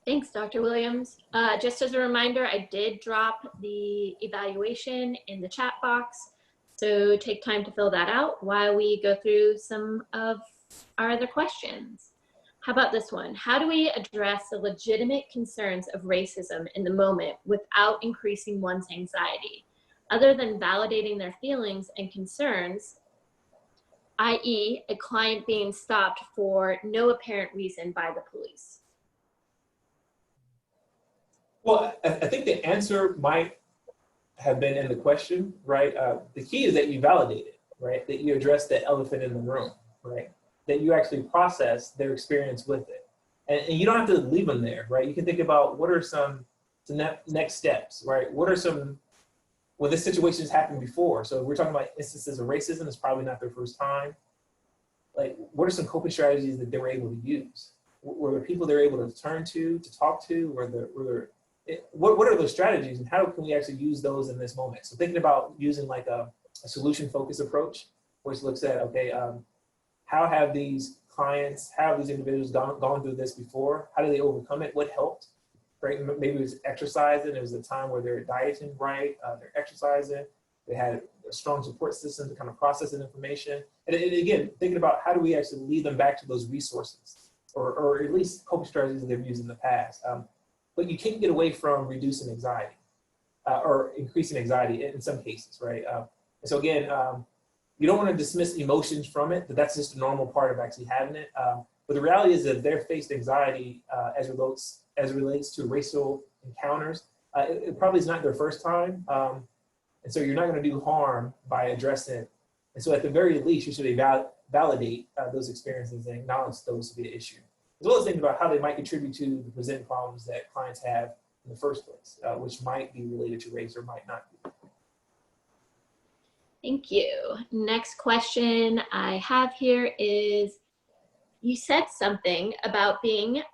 [SPEAKER 1] Thanks, Dr. Williams. Just as a reminder, I did drop the evaluation in the chat box. So take time to fill that out while we go through some of our other questions. How about this one? How do we address the legitimate concerns of racism in the moment without increasing one's anxiety, other than validating their feelings and concerns, i.e. a client being stopped for no apparent reason by the police?
[SPEAKER 2] Well, I think the answer might have been in the question, right? The key is that you validate it, right? That you address the elephant in the room, right? That you actually process their experience with it. And you don't have to leave them there, right? You can think about what are some next steps, right? What are some, well, this situation has happened before. So if we're talking about instances of racism, it's probably not their first time. Like, what are some coping strategies that they were able to use? Were there people they're able to turn to talk to? What are those strategies and how can we actually use those in this moment? So thinking about using like a solution-focused approach, which looks at, okay, how have these clients, how have these individuals gone through this before? How do they overcome it? What helped? Right? Maybe it was exercising. It was a time where they're dieting right, they're exercising. They had a strong support system to kind of process that information. And again, thinking about how do we actually lead them back to those resources or at least coping strategies that they've used in the past. But you can't get away from reducing anxiety or increasing anxiety in some cases, right? And so again, you don't want to dismiss emotions from it, but that's just a normal part of actually having it. But the reality is that if they're faced anxiety as it relates to racial encounters, it probably is not their first time. And so you're not going to do harm by addressing it. And so at the very least, you should validate those experiences and acknowledge those to be an issue, as well as thinking about how they might contribute to the present problems that clients have in the first place, which might be related to race or might not be.
[SPEAKER 1] Thank you. Next question I have here is, you said something about being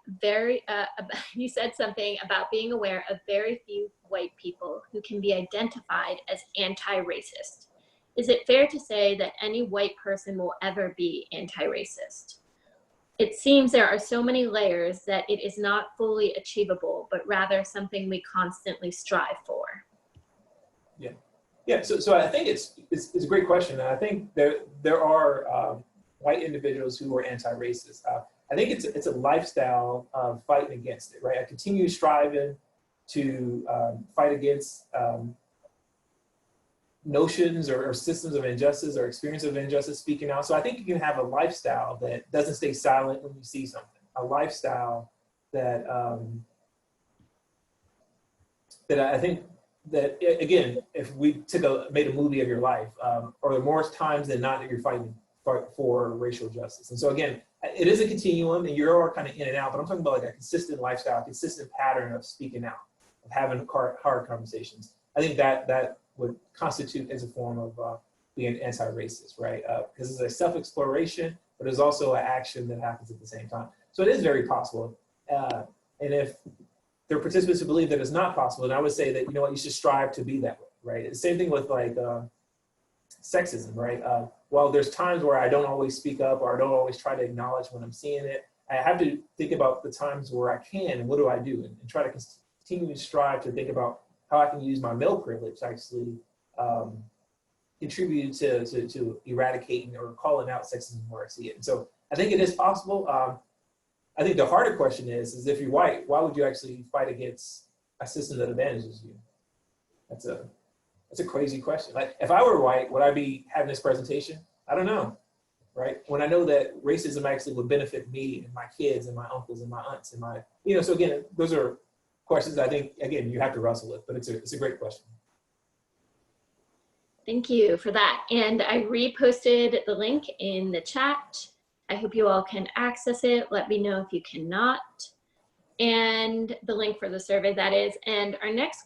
[SPEAKER 1] aware of very few white people who can be identified as anti-racist. Is it fair to say that any white person will ever be anti-racist? It seems there are so many layers that it is not fully achievable, but rather something we constantly strive for.
[SPEAKER 2] Yeah. So I think it's a great question, and I think there are white individuals who are anti-racist. I think it's a lifestyle of fighting against it, right? I continue striving to fight against notions or systems of injustice or experience of injustice, speaking out. So I think you can have a lifestyle that doesn't stay silent when you see something, a lifestyle that that I think that, again, if we made a movie of your life, or more times than not that you're fighting for racial justice. And so again, it is a continuum and you're all kind of in and out, but I'm talking about like a consistent lifestyle, a consistent pattern of speaking out, of having hard conversations. I think that would constitute as a form of being anti-racist, right? Because it's a self-exploration, but there's also an action that happens at the same time. So it is very possible. And if there are participants who believe that it's not possible, then I would say that, you know what, you should strive to be that way, right? The same thing with like sexism, right? While there's times where I don't always speak up or I don't always try to acknowledge when I'm seeing it, I have to think about the times where I can and what do I do, and try to continue to strive to think about how I can use my male privilege to actually contribute to eradicating or calling out sexism where I see it. And so I think it is possible. I think the harder question is if you're white, why would you actually fight against a system that advantages you? That's a crazy question. Like, if I were white, would I be having this presentation? I don't know, right? When I know that racism actually would benefit me and my kids and my uncles and my aunts and my, so again, those are questions I think, again, you have to wrestle with, but it's a great question.
[SPEAKER 1] Thank you for that. And I reposted the link in the chat. I hope you all can access it. Let me know if you cannot. And the link for the survey, that is. And our next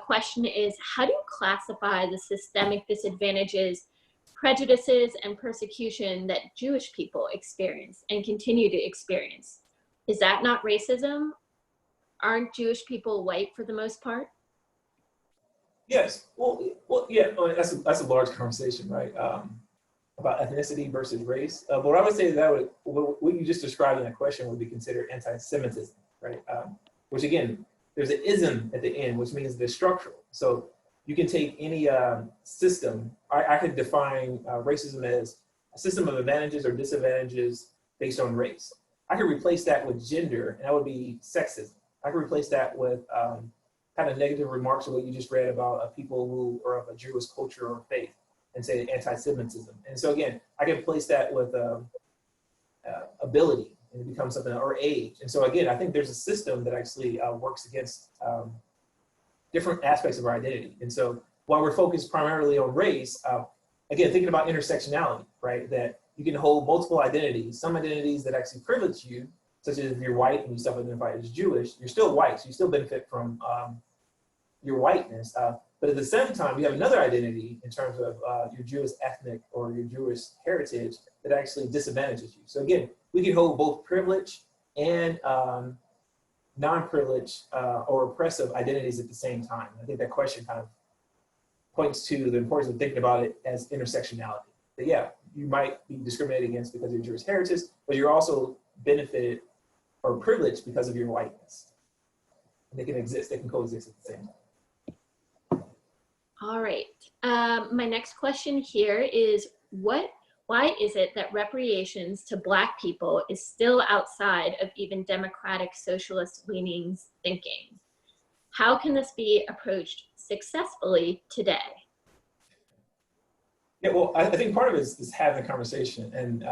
[SPEAKER 1] question is, how do you classify the systemic disadvantages, prejudices, and persecution that Jewish people experience and continue to experience? Is that not racism? Aren't Jewish people white for the most part?
[SPEAKER 2] Yes. Well, yeah. That's a large conversation, right? About ethnicity versus race. But what I would say that what you just described in that question would be considered anti-Semitism, right? Which again, there's an ism at the end, which means they're structural. So you can take any system. I could define racism as a system of advantages or disadvantages based on race. I could replace that with gender, and that would be sexism. I could replace that with kind of negative remarks of what you just read about people who are of a Jewish culture or faith, and say anti-Semitism. And so again, I can place that with ability, and it becomes something, or age. And so again, I think there's a system that actually works against different aspects of our identity. And so while we're focused primarily on race, again, thinking about intersectionality, right? That you can hold multiple identities, some identities that actually privilege you, such as if you're white and you self-identify as Jewish, you're still white, so you still benefit from your whiteness. But at the same time, you have another identity in terms of your Jewish ethnic or your Jewish heritage that actually disadvantages you. So again, we can hold both privilege and non-privileged or oppressive identities at the same time. I think that question kind of points to the importance of thinking about it as intersectionality. That yeah, you might be discriminated against because of your Jewish heritage, but you're also benefited or privileged because of your whiteness. And they can exist, they can coexist at the same time.
[SPEAKER 1] All right. My next question here is, why is it that reparations to Black people is still outside of even democratic socialist leanings thinking? How can this be approached successfully today?
[SPEAKER 2] Yeah, well, I think part of it is having a conversation. And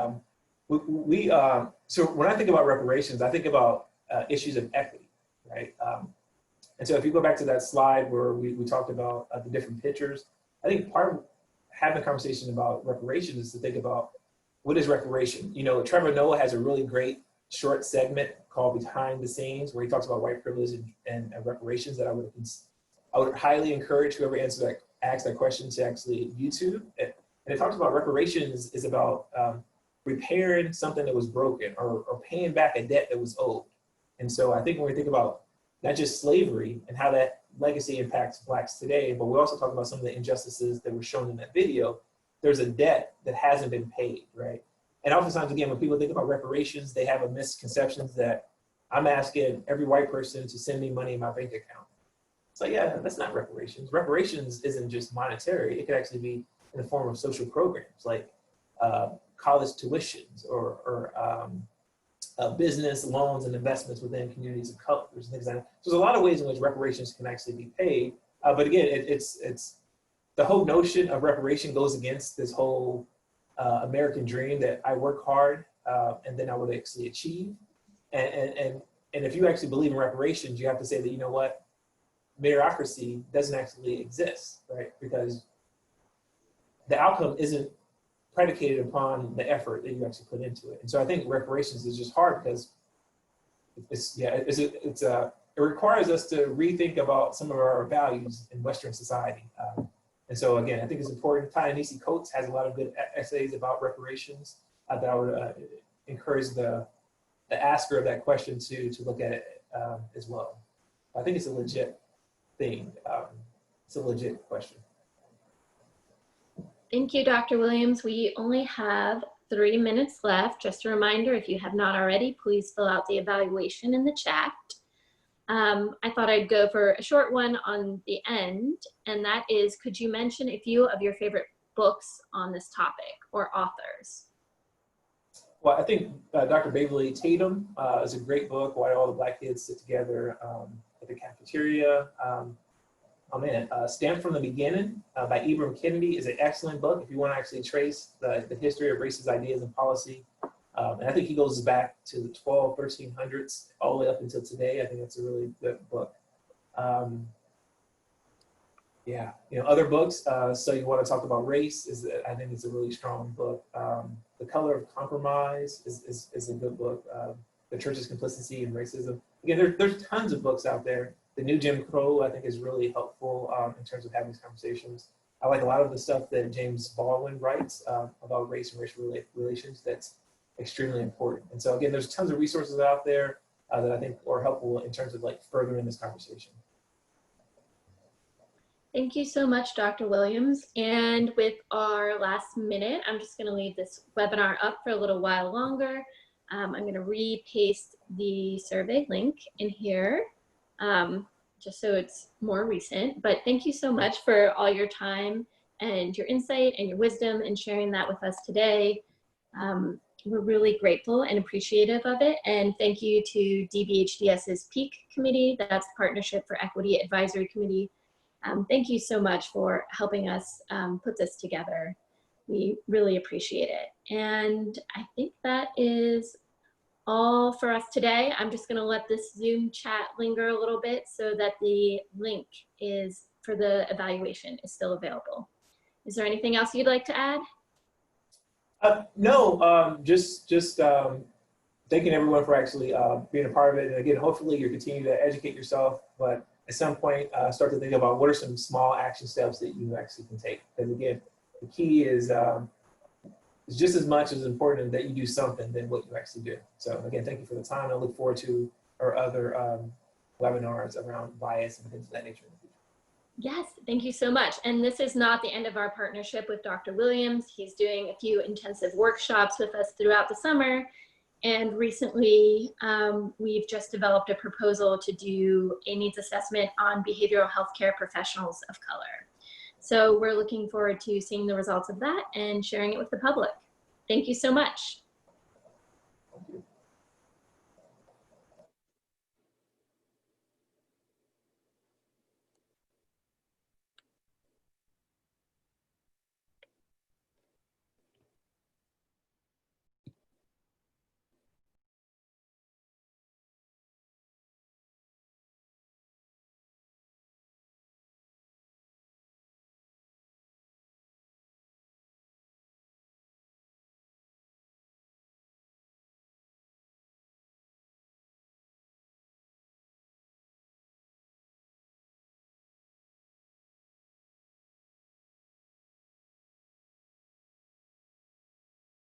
[SPEAKER 2] so when I think about reparations, I think about issues of equity, right? And so if you go back to that slide where we talked about the different pictures, I think part of having a conversation about reparations is to think about what is reparation. You know, Trevor Noah has a really great short segment called Behind the Scenes, where he talks about white privilege and reparations that I would highly encourage whoever asks that question to actually YouTube. And it talks about reparations is about repairing something that was broken or paying back a debt that was owed. And so I think when we think about not just slavery and how that legacy impacts Blacks today, but we also talk about some of the injustices that were shown in that video. There's a debt that hasn't been paid, right? And oftentimes, again, when people think about reparations, they have a misconception that I'm asking every white person to send me money in my bank account. It's like, yeah, that's not reparations. Reparations isn't just monetary. It could actually be in the form of social programs like college tuitions or business loans and investments within communities of colors and things like that. So there's a lot of ways in which reparations can actually be paid. But again, it's the whole notion of reparation goes against this whole American dream that I work hard and then I would actually achieve. And if you actually believe in reparations, you have to say that, you know what, meritocracy doesn't actually exist, right? Because the outcome isn't predicated upon the effort that you actually put into it. And so I think reparations is just hard because it requires us to rethink about some of our values in Western society. And so again, I think it's important. Ta-Nehisi Coates has a lot of good essays about reparations that I would encourage the asker of that question to look at it as well. I think it's a legit thing. It's a legit question.
[SPEAKER 1] Thank you, Dr. Williams. We only have 3 minutes left. Just a reminder, if you have not already, please fill out the evaluation in the chat. I thought I'd go for a short one on the end, and that is, could you mention a few of your favorite books on this topic or authors?
[SPEAKER 2] Well, I think Dr. Beverly Tatum is a great book, Why All the Black Kids Sit Together at the Cafeteria. Stamped from the Beginning by Ibram Kennedy is an excellent book if you want to actually trace the history of racist ideas and policy. And I think he goes back to the 1300s all the way up until today. I think that's a really good book. Yeah, other books. So you want to talk about race? I think it's a really strong book. The Color of Compromise is a good book. The Church's Complicity in Racism. Again, there's tons of books out there. The New Jim Crow, I think, is really helpful in terms of having these conversations. I like a lot of the stuff that James Baldwin writes about race and racial relations. That's extremely important. And so again, there's tons of resources out there that I think are helpful in terms of furthering this conversation.
[SPEAKER 1] Thank you so much, Dr. Williams. And with our last minute, I'm just going to leave this webinar up for a little while longer. I'm going to re-paste the survey link in here just so it's more recent. But thank you so much for all your time and your insight and your wisdom and sharing that with us today. We're really grateful and appreciative of it. And thank you to DBHDS's PEAK Committee, that's Partnership for Equity Advisory Committee. Thank you so much for helping us put this together. We really appreciate it. And I think that is all for us today. I'm just gonna let this Zoom chat linger a little bit so that the link is for the evaluation is still available. Is there anything else you'd like to add?
[SPEAKER 2] No, just thanking everyone for actually being a part of it. And again, hopefully you continue to educate yourself, but at some point start to think about what are some small action steps that you actually can take. Because again, the key is it's just as much as important that you do something than what you actually do. So again, thank you for the time. I look forward to our other webinars around bias and things of that nature.
[SPEAKER 1] Yes, thank you so much. And this is not the end of our partnership with Dr. Williams. He's doing a few intensive workshops with us throughout the summer. And recently, we've just developed a proposal to do a needs assessment on behavioral healthcare professionals of color. So we're looking forward to seeing the results of that and sharing it with the public. Thank you so much.